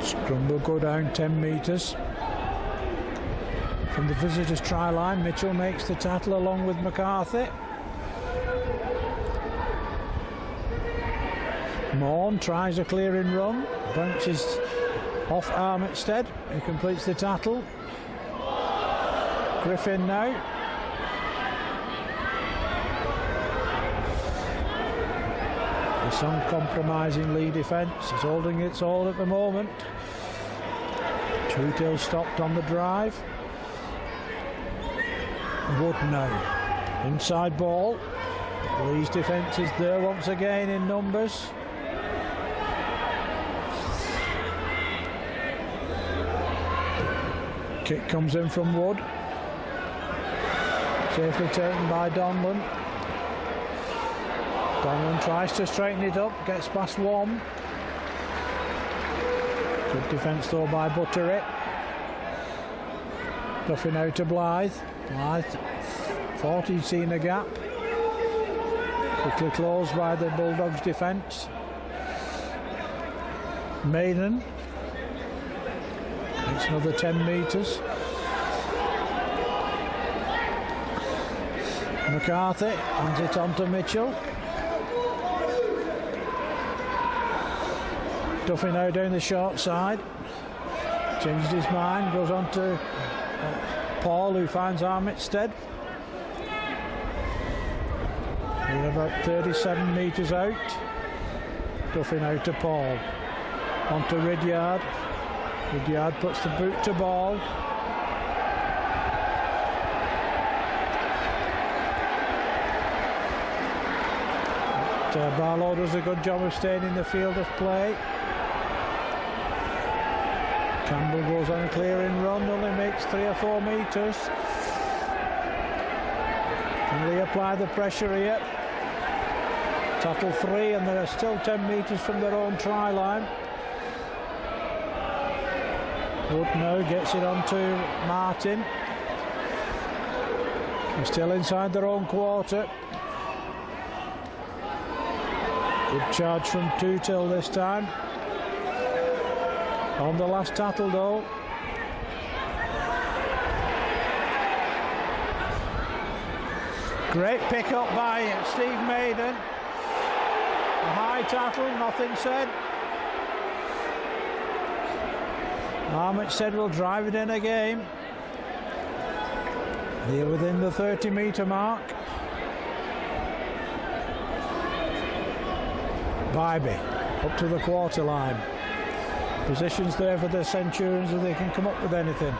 Scrum will go down 10 metres. From the visitors' try line, Mitchell makes the tackle along with McCarthy. Morn tries a clearing run, bounces off Armitstead, who completes the tackle. Griffin now. This uncompromising Leigh defence is holding its own at the moment. Tootle stopped on the drive. Wood now. Inside ball. Leigh's defence is there once again in numbers. Kick comes in from Wood. Safely taken by Donlan. Donlan tries to straighten it up, gets past one. Good defence though by Buttery. Duffy now to Blythe. Blythe thought he'd seen a gap. Quickly closed by the Bulldogs' defence. Maiden makes another 10 metres. McCarthy hands it on to Mitchell. Duffy now down the short side. Changes his mind, goes on to Paul, who finds Armitstead. We're about 37 metres out. Duffy now to Paul. On to Ridyard. Ridyard puts the boot to ball. Barlow does a good job of staying in the field of play. Campbell goes on a clearing run, only makes 3 or 4 metres. Can they apply the pressure here? Tuttle 3, and they're still 10 metres from their own try line. Wood now gets it on to Martin. They're still inside their own quarter. Good charge from Tootle this time. On the last tattle though. Great pick up by Steve Maiden. A high tattle, nothing said. Armitstead will drive it in again. They're within the 30-metre mark. Bybee up to the quarter line. Positions there for the Centurions if they can come up with anything.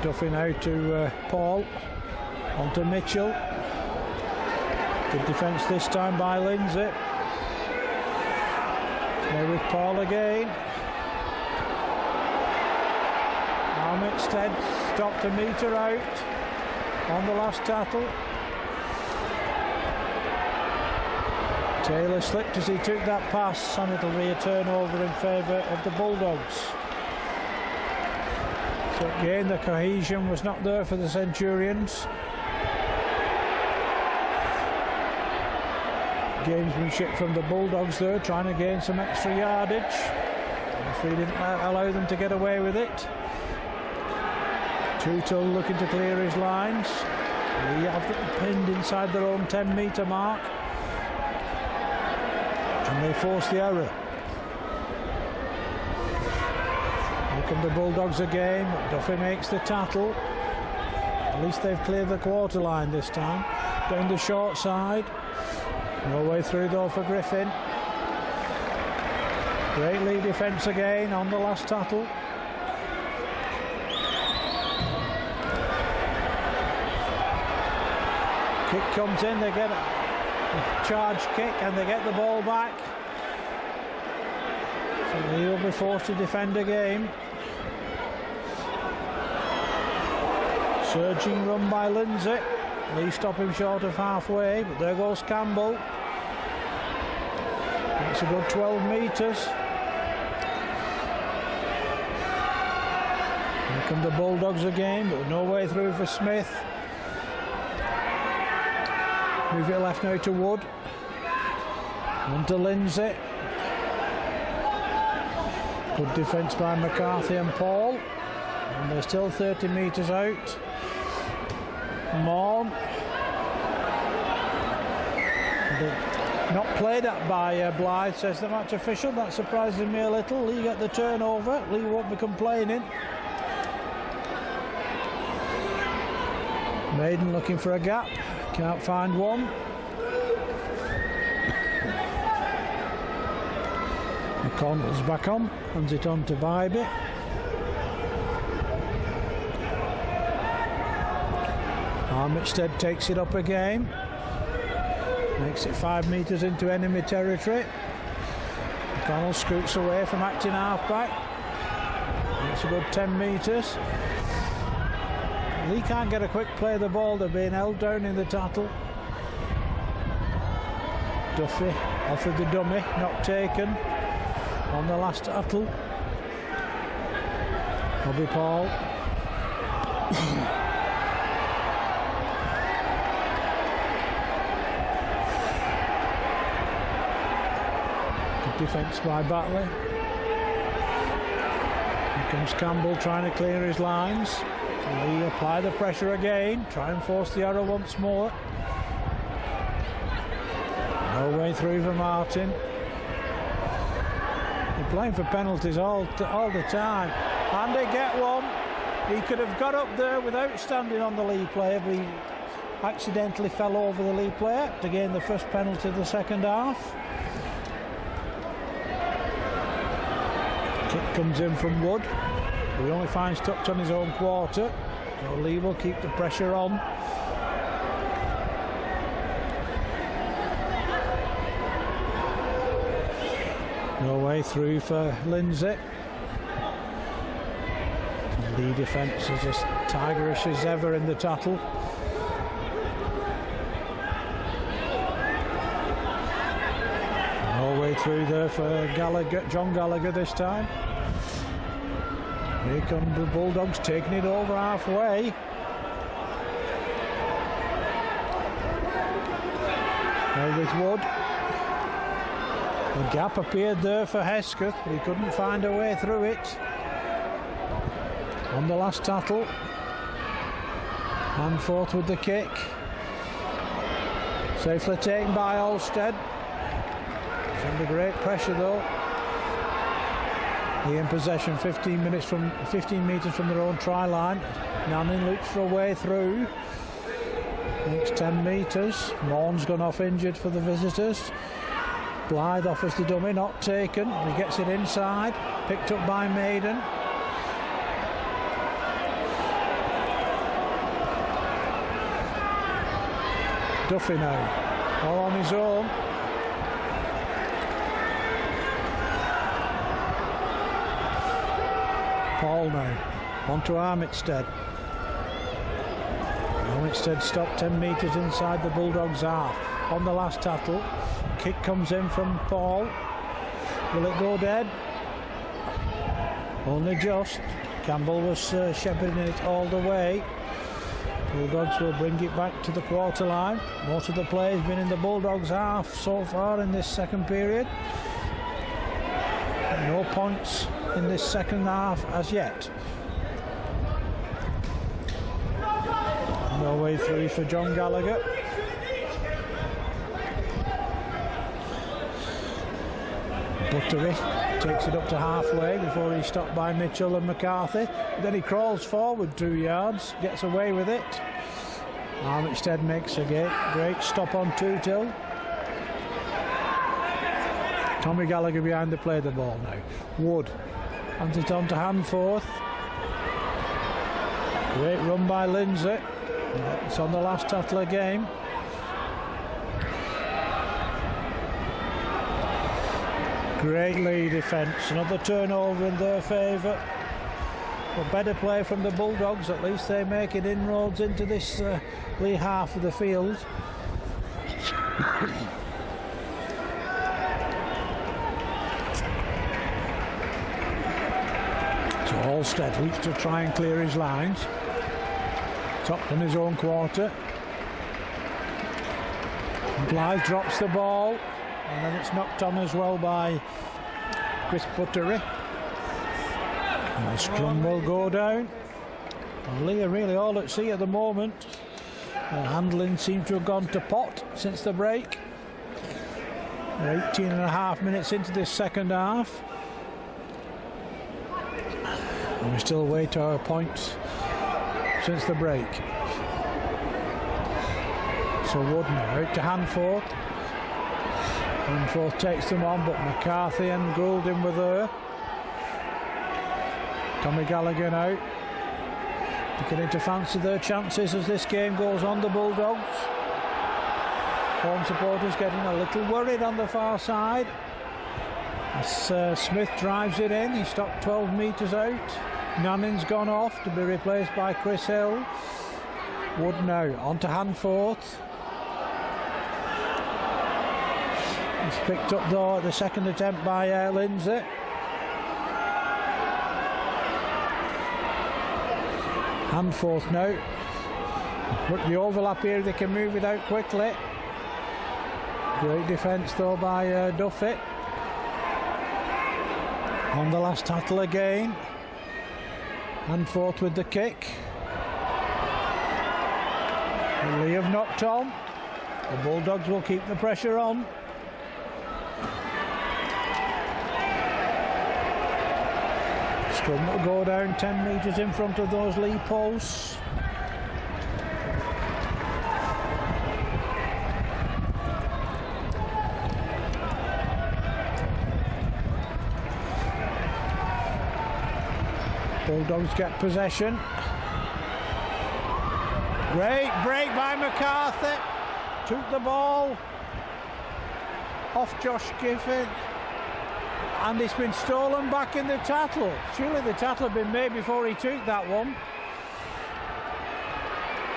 Duffy now to Paul. On to Mitchell. Good defence this time by Lindsay. Now with Paul again. Armitstead stopped a metre out on the last tattle. Taylor slipped as he took that pass, and it'll be a turnover in favour of the Bulldogs. So again, the cohesion was not there for the Centurions. Gamesmanship from the Bulldogs there, trying to gain some extra yardage. The referee didn't allow them to get away with it. Tootle looking to clear his lines. They have them pinned inside their own 10-metre mark. And they force the error. Here come the Bulldogs again. Duffy makes the tattle. At least they've cleared the quarter line this time. Down the short side. No way through though for Griffin. Great lead defence again on the last tattle. Kick comes in, they get a charge kick and they get the ball back. So they'll be forced to defend again. Surging run by Lindsay. Leigh stop him short of halfway, but there goes Campbell. That's a good 12 metres. Here come the Bulldogs again, but no way through for Smith. Move it left now to Wood. On to Lindsay. Good defence by McCarthy and Paul. And they're still 30 metres out. Morn. Not played at by Blythe, says the match official. That surprises me a little. Leigh get the turnover. Leigh won't be complaining. Maiden looking for a gap. Can't find one. McConnell's back on. Hands it on to Bybee. Armitstead takes it up again. Makes it 5 metres into enemy territory. McConnell scoots away from acting halfback. It's a good 10 metres. Leigh can't get a quick play of the ball. They're being held down in the tattle. Duffy offered the dummy, not taken on the last tattle. Bobby Paul. Good defence by Batley. Here comes Campbell trying to clear his lines. Leigh apply the pressure again, try and force the error once more. No way through for Martin. They're playing for penalties all the time. And they get one. He could have got up there without standing on the Leigh player, but he accidentally fell over the Leigh player to gain the first penalty of the second half. Kick comes in from Wood. He only finds touch on his own quarter. So Leigh will keep the pressure on. No way through for Lindsay. The Leigh defence is as tigerish as ever in the tattle. No way through there for John Gallagher this time. Here come the Bulldogs taking it over halfway. Now with Wood. The gap appeared there for Hesketh, but he couldn't find a way through it. On the last tattle. Hanforth with the kick. Safely taken by Olsted. He's under great pressure though. Leigh in possession 15 metres from their own try line. Nanning looks for a way through. Next 10 metres. Morn's gone off injured for the visitors. Blythe offers the dummy, not taken. He gets it inside. Picked up by Maiden. Duffy now. All on his own. Paul now. On to Armitstead. Armitstead stopped 10 metres inside the Bulldogs' half. On the last tattle. Kick comes in from Paul. Will it go dead? Only just. Campbell was shepherding it all the way. Bulldogs will bring it back to the quarter line. Most of the play has been in the Bulldogs' half so far in this second period. No points in this second half as yet. No way through for John Gallagher. Buttery takes it up to halfway before he's stopped by Mitchell and McCarthy. Then he crawls forward 2 yards, gets away with it. Armitstead makes a great stop on Tootil. Tommy Gallagher behind the play the ball now. Wood hands it on to Hanforth. Great run by Lindsay. It's on the last tattle of game. Great Leigh defence. Another turnover in their favour. But better play from the Bulldogs. At least they make it inroads into this Leigh half of the field. So Halstead looks to try and clear his lines. Topped in his own quarter. Blythe drops the ball. And then it's knocked on as well by Chris Buttery. And the scrum will go down. And Leigh are really all at sea at the moment. The handling seems to have gone to pot since the break. We're 18 and a half minutes into this second half. And we still wait our points since the break. So Wood now out to Hanforth. Hanforth takes them on, but McCarthy and Goulding were there. Tommy Gallagher now beginning to fancy their chances as this game goes on. The Bulldogs. Home supporters getting a little worried on the far side. As Smith drives it in, he stopped 12 metres out. Nanning's gone off to be replaced by Chris Hill. Wood now on to Hanforth. It's picked up though at the second attempt by Lindsay. And fourth now. Look, the overlap here, they can move it out quickly. Great defence though by Duffy. On the last tackle again. And fourth with the kick. Leigh have knocked on. The Bulldogs will keep the pressure on. Scrum will go down 10 metres in front of those Leigh posts. Bulldogs get possession. Great break by McCarthy. Took the ball off Josh Gifford. And it's been stolen back in the tackle. Surely the tackle had been made before he took that one.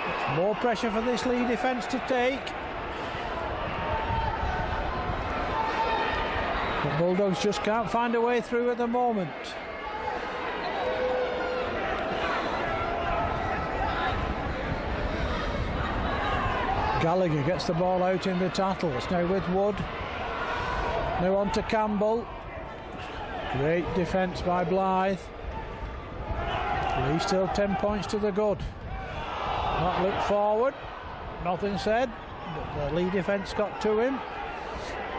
It's more pressure for this Leigh defence to take. The Bulldogs just can't find a way through at the moment. Gallagher gets the ball out in the tackle. It's now with Wood. Now on to Campbell. Great defence by Blythe. Leigh still 10 points to the good. Not look forward. Nothing said. But the Leigh defence got to him.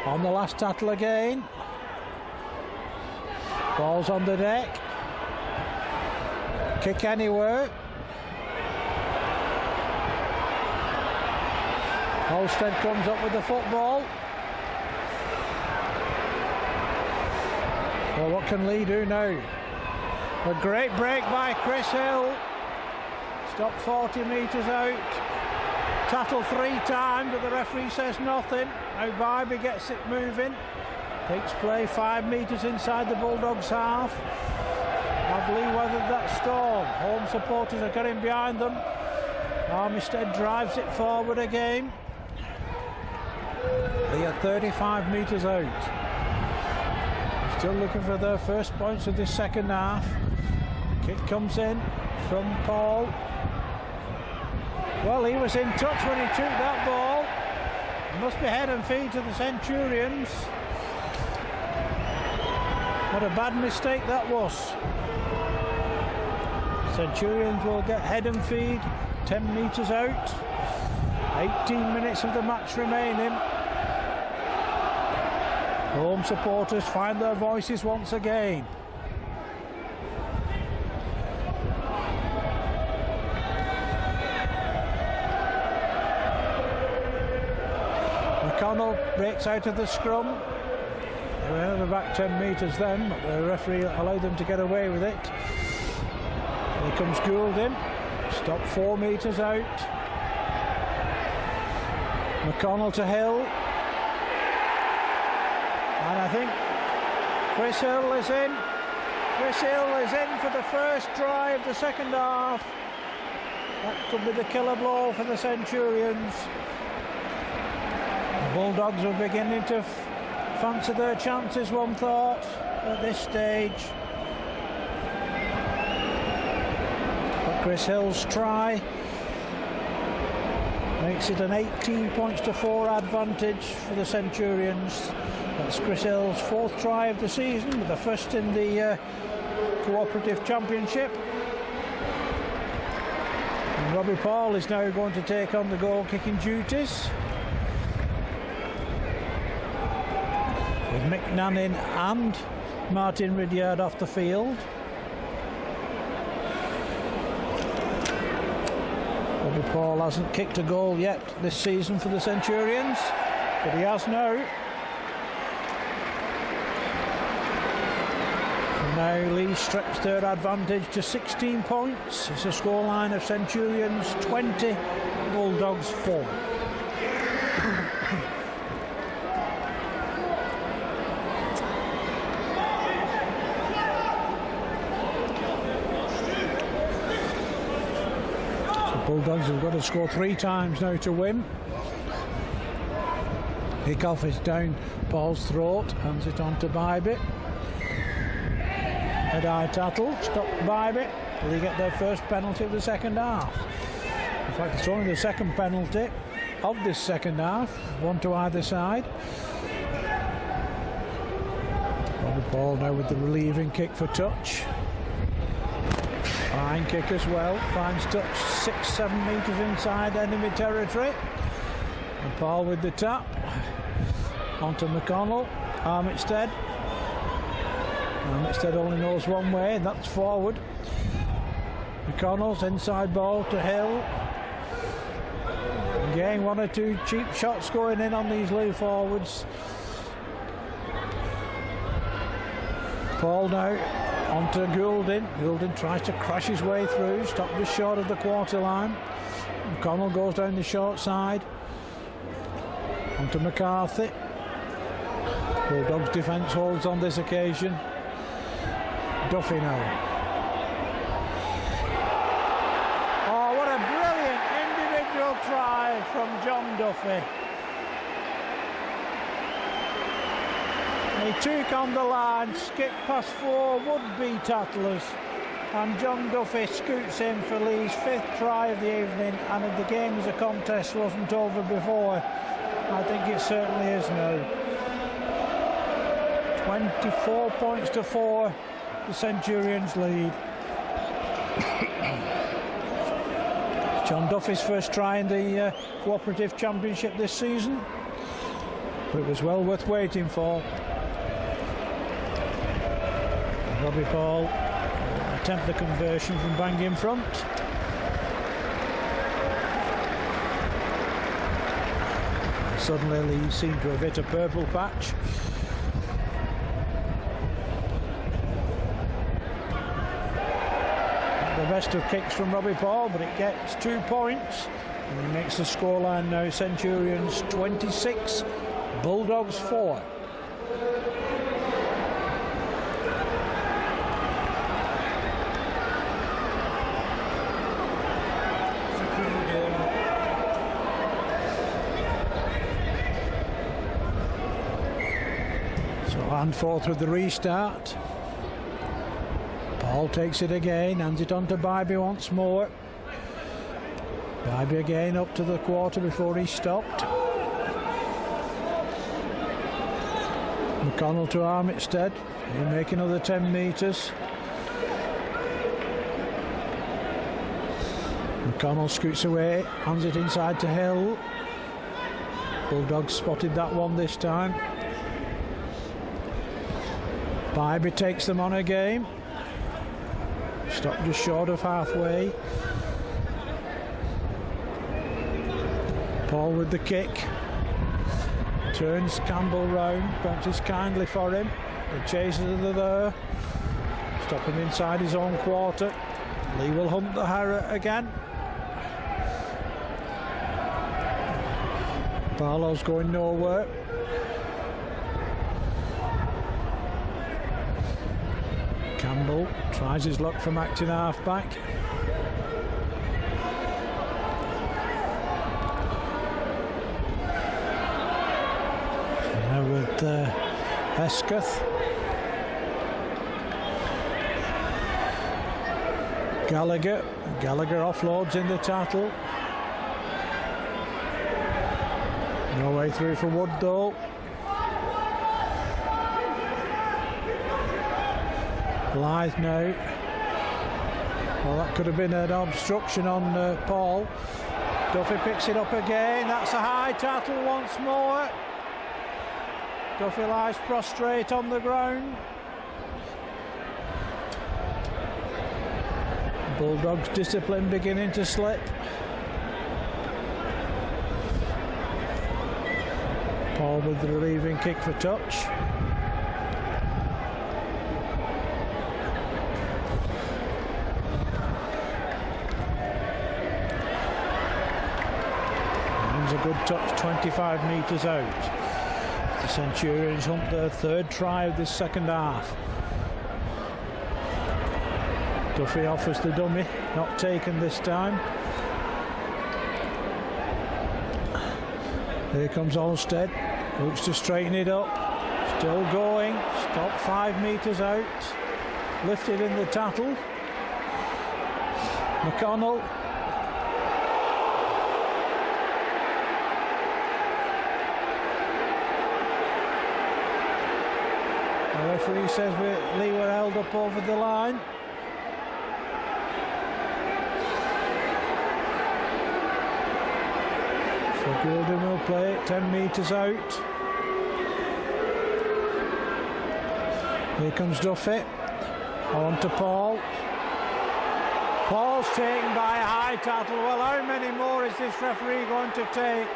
On the last tackle again. Ball's on the deck. Kick anywhere. Holstead comes up with the football. Well, what can Leigh do now? A great break by Chris Hill. Stopped 40 metres out. Tattle 3 times, but the referee says nothing. Now Bybee gets it moving. Takes play 5 metres inside the Bulldogs' half. Have Leigh weathered that storm? Home supporters are getting behind them. Armistead drives it forward again. They are 35 metres out. Still looking for their first points of this second half. Kick comes in from Paul. Well, he was in touch when he took that ball. It must be head and feet to the Centurions. What a bad mistake that was. Centurions will get head and feed, 10 metres out. 18 minutes of the match remaining. Home supporters find their voices once again. McConnell breaks out of the scrum. They were over back 10 metres then, but the referee allowed them to get away with it. Here comes Gould in. Stop 4 metres out. McConnell to Hill. And I think Chris Hill is in. Chris Hill is in for the first try of the second half. That could be the killer blow for the Centurions. The Bulldogs are beginning to fancy their chances, one thought, at this stage. But Chris Hill's try makes it an 18 points to 4 advantage for the Centurions. That's Chris Hill's 4th try of the season, with the first in the Cooperative Championship. And Robbie Paul is now going to take on the goal-kicking duties, with Mick Nannin and Martin Ridyard off the field. Robbie Paul hasn't kicked a goal yet this season for the Centurions, but he has now. Now Leigh stretched their advantage to 16 points. It's a scoreline of Centurions 20, Bulldogs 4. So Bulldogs have got to score 3 times now to win. Kick-off is down Paul's throat, hands it on to Bybee. Head-eye tattle, stopped Bybee. Will he get their first penalty of the second half? In fact, it's only the second penalty of this second half, one to either side. Robbie Paul now with the relieving kick for touch. Fine kick as well, finds touch 6-7 metres inside enemy territory. And Paul with the tap. Onto McConnell, Armitstead. Armitstead only knows one way, and that's forward. McConnell's inside ball to Hill. Again, one or two cheap shots going in on these Leigh forwards. Paul now onto Goulding. Goulding tries to crash his way through, stopped just short of the quarter line. McConnell goes down the short side. Onto McCarthy. Bulldogs defence holds on this occasion. Duffy now. Oh, what a brilliant individual try from John Duffy. He took on the line, skipped past four would-be tattlers, and John Duffy scoots in for Leigh's 5th try of the evening, and if the game as a contest wasn't over before, I think it certainly is now. 24 points to 4, the Centurions lead. John Duffy's first try in the Cooperative Championship this season, but it was well worth waiting for. Robbie Paul attempt the conversion from bang in front. Suddenly Leigh seemed to have hit a purple patch. The best of kicks from Robbie Paul, but it gets 2 points, and he makes the scoreline now Centurions 26, Bulldogs 4. So hand forth with the restart. Paul takes it again, hands it on to Bybee once more. Bybee again up to the quarter before he stopped. McConnell to Armitstead. He'll make another 10 metres. McConnell scoots away, hands it inside to Hill. Bulldogs spotted that one this time. Bybee takes them on again. Stopped just short of halfway. Paul with the kick. Turns Campbell round, bounces kindly for him. The chasers are there. Stop him inside his own quarter. Leigh will hunt the Harrow again. Barlow's going nowhere. Campbell tries his luck from acting half-back. Now with Hesketh. Gallagher offloads in the tattle. No way through for Wood though. Blythe now. Well, that could have been an obstruction on Paul. Duffy picks it up again. That's a high tattle once more. Duffy lies prostrate on the ground. Bulldogs' discipline beginning to slip. Paul with the relieving kick for touch. A good touch 25 metres out. The Centurions hunt their 3rd try of this second half. Duffy offers the dummy, not taken this time. Here comes Olmsted, looks to straighten it up. Still going, stopped 5 metres out. Lifted in the tattle. McConnell. The referee says Leigh were held up over the line. So Gilden will play it 10 metres out. Here comes Duffy. On to Paul. Paul's taken by a high tackle. Well, how many more is this referee going to take?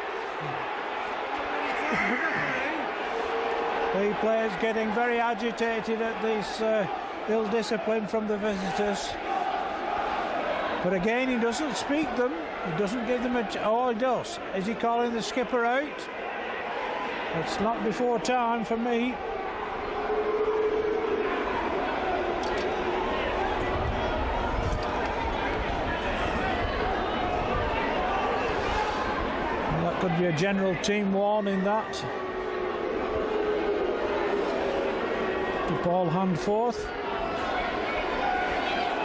The players getting very agitated at this ill discipline from the visitors. But again, he doesn't speak them. He doesn't give them a... Oh, he does. Is he calling the skipper out? It's not before time for me. That could be a general team warning, that. To Paul Handforth.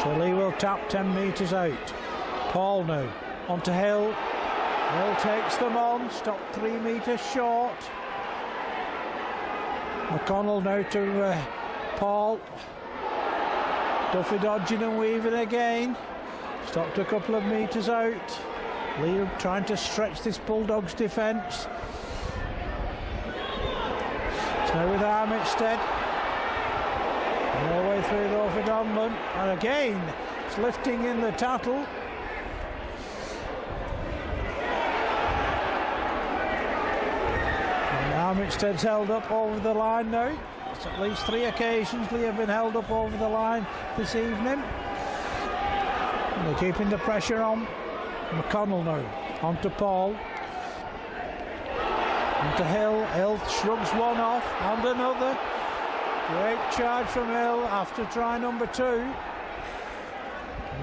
So Leigh will tap 10 metres out. Paul now on to Hill. Hill takes them on, stopped 3 metres short. McConnell now to Paul. Duffy dodging and weaving again. Stopped a couple of metres out. Leigh trying to stretch this Bulldogs defence. It's now with Armitstead. All the way through Rover Donlan. And again, it's lifting in the tattle. And Armitstead's held up over the line now. It's at least 3 occasions Leigh have been held up over the line this evening. And they're keeping the pressure on. McConnell now, on to Paul. On to Hill. Hill shrugs one off and another. Great charge from Hill after try number 2.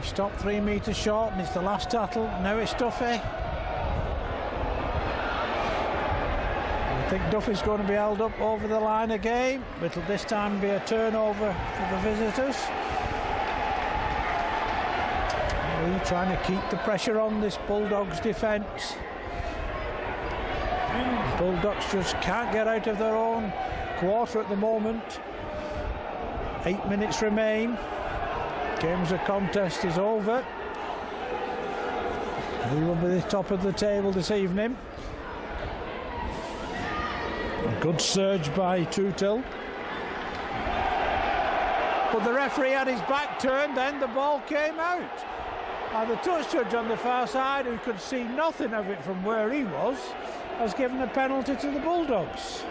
He stopped 3 metres short and it's the last tattle. Now it's Duffy. I think Duffy's going to be held up over the line again. But it'll this time be a turnover for the visitors. Leigh trying to keep the pressure on this Bulldogs defence. The Bulldogs just can't get out of their own quarter at the moment. 8 minutes remain. Games of contest is over. We will be the top of the table this evening. A good surge by Trutil. But the referee had his back turned, then the ball came out. And the touch judge on the far side, who could see nothing of it from where he was, has given a penalty to the Bulldogs.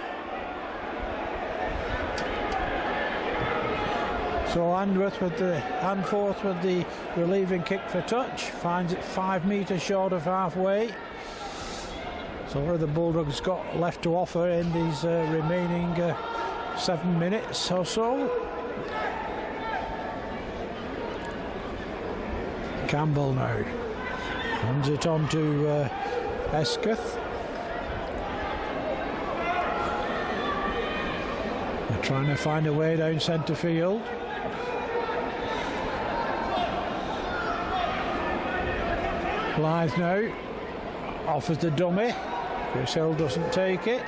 So Handforth with the relieving kick for touch, finds it 5 metres short of halfway. So what have the Bulldogs got left to offer in these remaining 7 minutes or so? Campbell now hands it on to Esketh. They're trying to find a way down centre field. Blythe now offers the dummy. Chris Hill doesn't take it.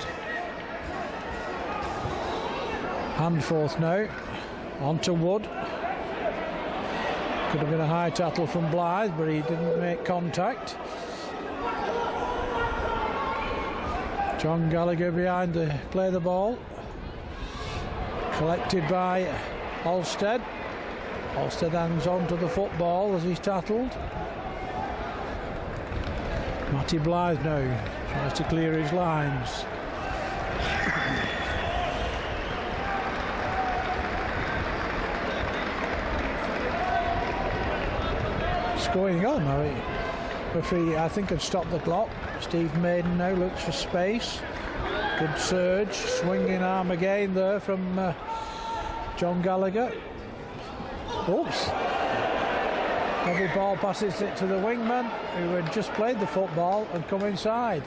Handforth now on to Wood. Could have been a high tackle from Blythe, but he didn't make contact. John Gallagher behind to play the ball. Collected by Halstead. Halstead hangs on to the football as he's tackled. Matty Blythe now tries to clear his lines. Going on now. Referee, I think, had stopped the clock. Steve Maiden now looks for space. Good surge, swinging arm again there from John Gallagher. Oops. Heavy ball passes it to the wingman, who had just played the football and come inside.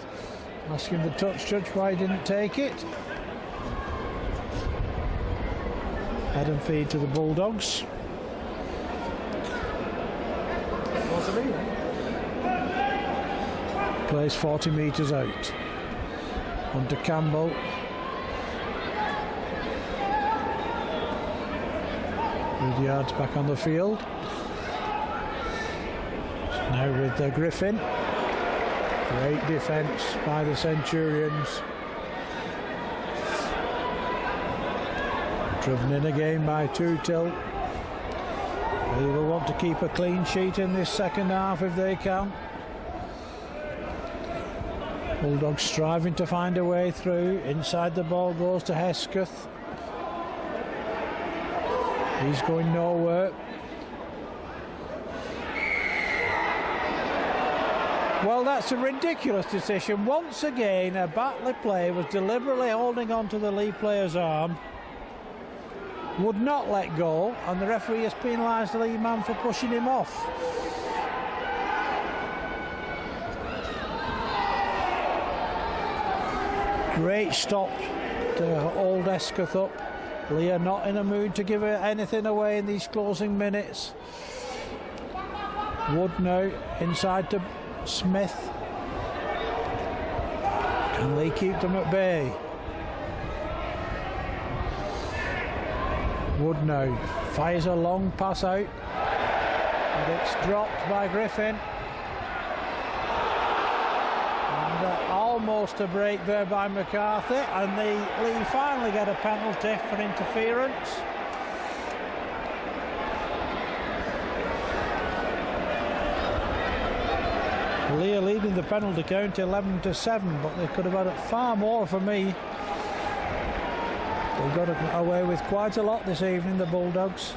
Asking the touch judge why he didn't take it. Head and feed to the Bulldogs. Plays 40 metres out. On to Campbell. Rudyard's back on the field. Now with Griffin. Great defence by the Centurions. Driven in again by Tootle. They will want to keep a clean sheet in this second half if they can. Bulldogs striving to find a way through. Inside the ball goes to Hesketh. He's going nowhere. Well, that's a ridiculous decision. Once again, a Batley player was deliberately holding on to the Leigh player's arm. Would not let go, and the referee has penalised the Leigh man for pushing him off. Great stop to hold Hesketh up. Leigh are not in a mood to give anything away in these closing minutes. Wood now inside to Smith. Can Leigh keep them at bay? Wood now fires a long pass out, and it's dropped by Griffin. And almost a break there by McCarthy, and the Leigh finally get a penalty for interference. Leigh are leading the penalty count 11-7, but they could have had it far more for me. They got away with quite a lot this evening, the Bulldogs.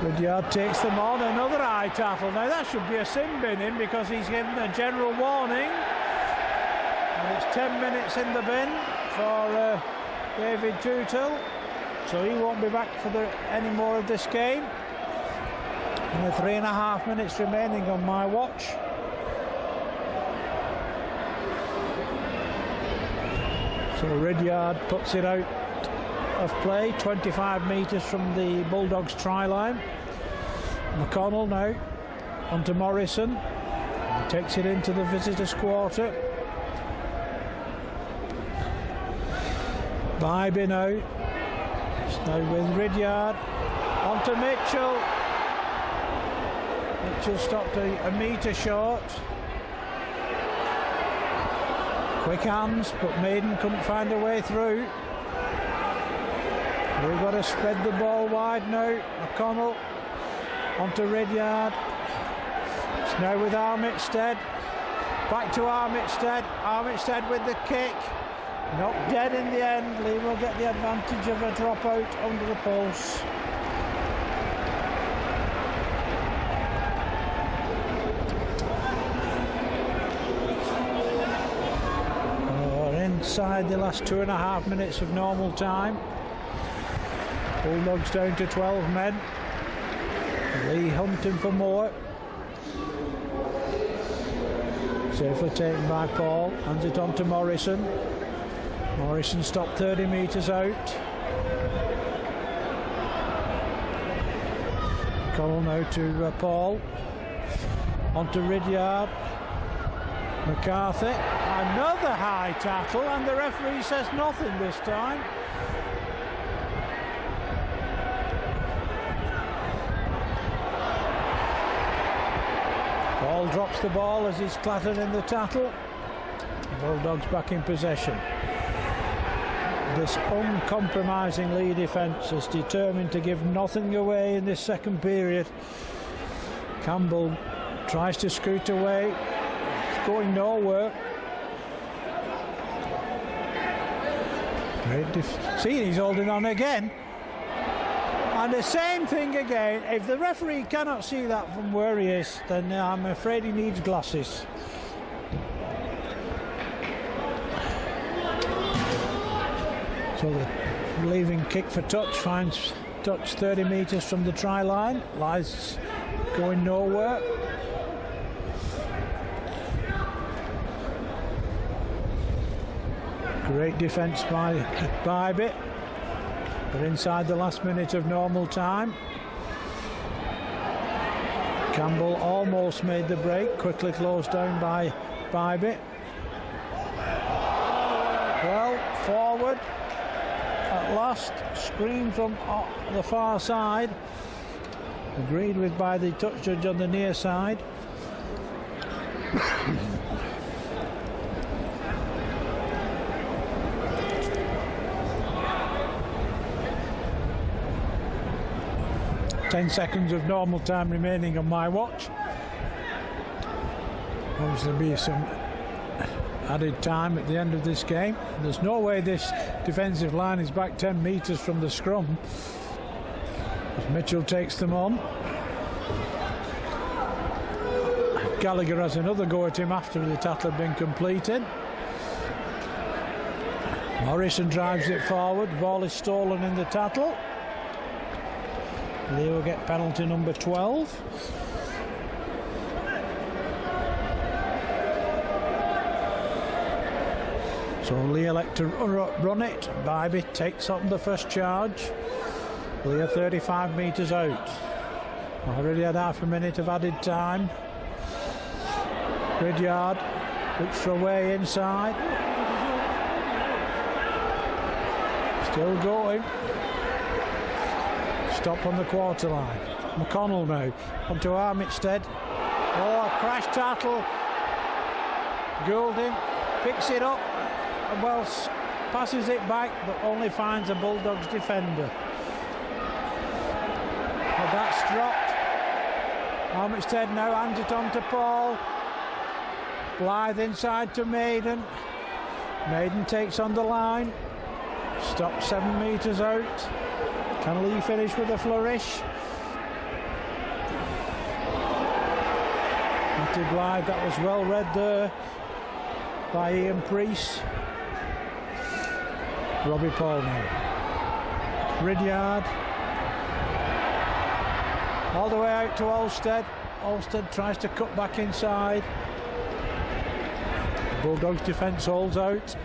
Rudyard takes them on, another high tackle. Now that should be a sin binning because he's given a general warning. And it's 10 minutes in the bin for David Tootle. So he won't be back for any more of this game. And 3.5 minutes remaining on my watch. So Rudyard puts it out of play, 25 metres from the Bulldogs try line. McConnell now onto Morrison. He takes it into the visitors' quarter. Bybee now. It's now with Rudyard. Onto Mitchell. Mitchell stopped a metre short. Quick hands, but Maiden couldn't find a way through. We've got to spread the ball wide now. McConnell onto Rudyard. It's now with Armitstead. Back to Armitstead. Armitstead with the kick. Knocked dead in the end. Leigh will get the advantage of a drop out under the post. Inside the last 2.5 minutes of normal time. Bulldogs down to 12 men. Leigh hunting for more. Safely taken by Paul. Hands it on to Morrison. Morrison stopped 30 metres out. Cole now to Paul. On to Rudyard. McCarthy. Another high tackle, and the referee says nothing this time. Paul drops the ball as he's clattered in the tackle. Bulldogs back in possession. This uncompromising Leigh defence is determined to give nothing away in this second period. Campbell tries to scoot away. It's going nowhere. See, he's holding on again. And the same thing again. If the referee cannot see that from where he is, then I'm afraid he needs glasses. So the leaving kick for touch finds touch 30 metres from the try line. Lies going nowhere. Great defence by Bybee. But inside the last minute of normal time. Campbell almost made the break, quickly closed down by Bybee. Well, forward at last, scream from the far side, agreed with by the touch judge on the near side. 10 seconds of normal time remaining on my watch. Obviously be some added time at the end of this game. There's no way this defensive line is back 10 metres from the scrum. If Mitchell takes them on, Gallagher has another go at him after the tackle had been completed. Morrison drives it forward. The ball is stolen in the tackle. Leigh will get penalty number 12. So Leigh elect to run it. Bybee takes on the first charge. Leigh are 35 metres out. Already had half a minute of added time. Ridyard looks for a way inside. Still going. Stop on the quarter line. McConnell now onto Armitstead. Oh, a crash tackle. Goulding picks it up and well passes it back, but only finds a Bulldogs defender. But that's dropped. Armitstead now hands it on to Paul. Blythe inside to Maiden. Maiden takes on the line. Stops 7 metres out. Can Leigh finish with a flourish? Matty Blythe, that was well read there by Ian Priest. Robbie Paul now. Ridyard. All the way out to Olstead. Olstead tries to cut back inside. The Bulldogs defence holds out.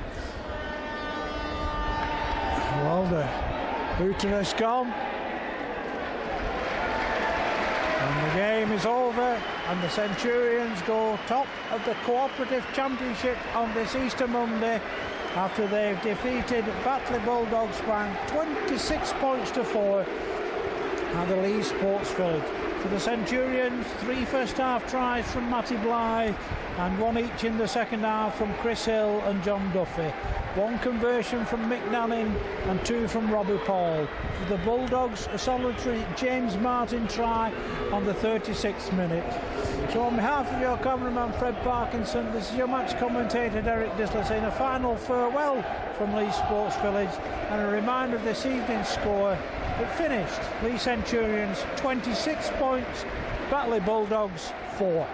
Well, the hooter has gone. And the game is over, and the Centurions go top of the Cooperative Championship on this Easter Monday after they've defeated Batley Bulldogs by 26 points to 4 at the Leigh Sports Village. For the Centurions, 3 first half tries from Matty Blythe and 1 each in the second half from Chris Hill and John Duffy. 1 conversion from Mick Nanning and 2 from Robbie Paul. For the Bulldogs, a solitary James Martin try on the 36th minute. So on behalf of your cameraman Fred Parkinson, this is your match commentator Derek Disler saying a final farewell from Leigh Sports Village and a reminder of this evening's score. It finished Leigh Centurions 26 points, Batley Bulldogs 4.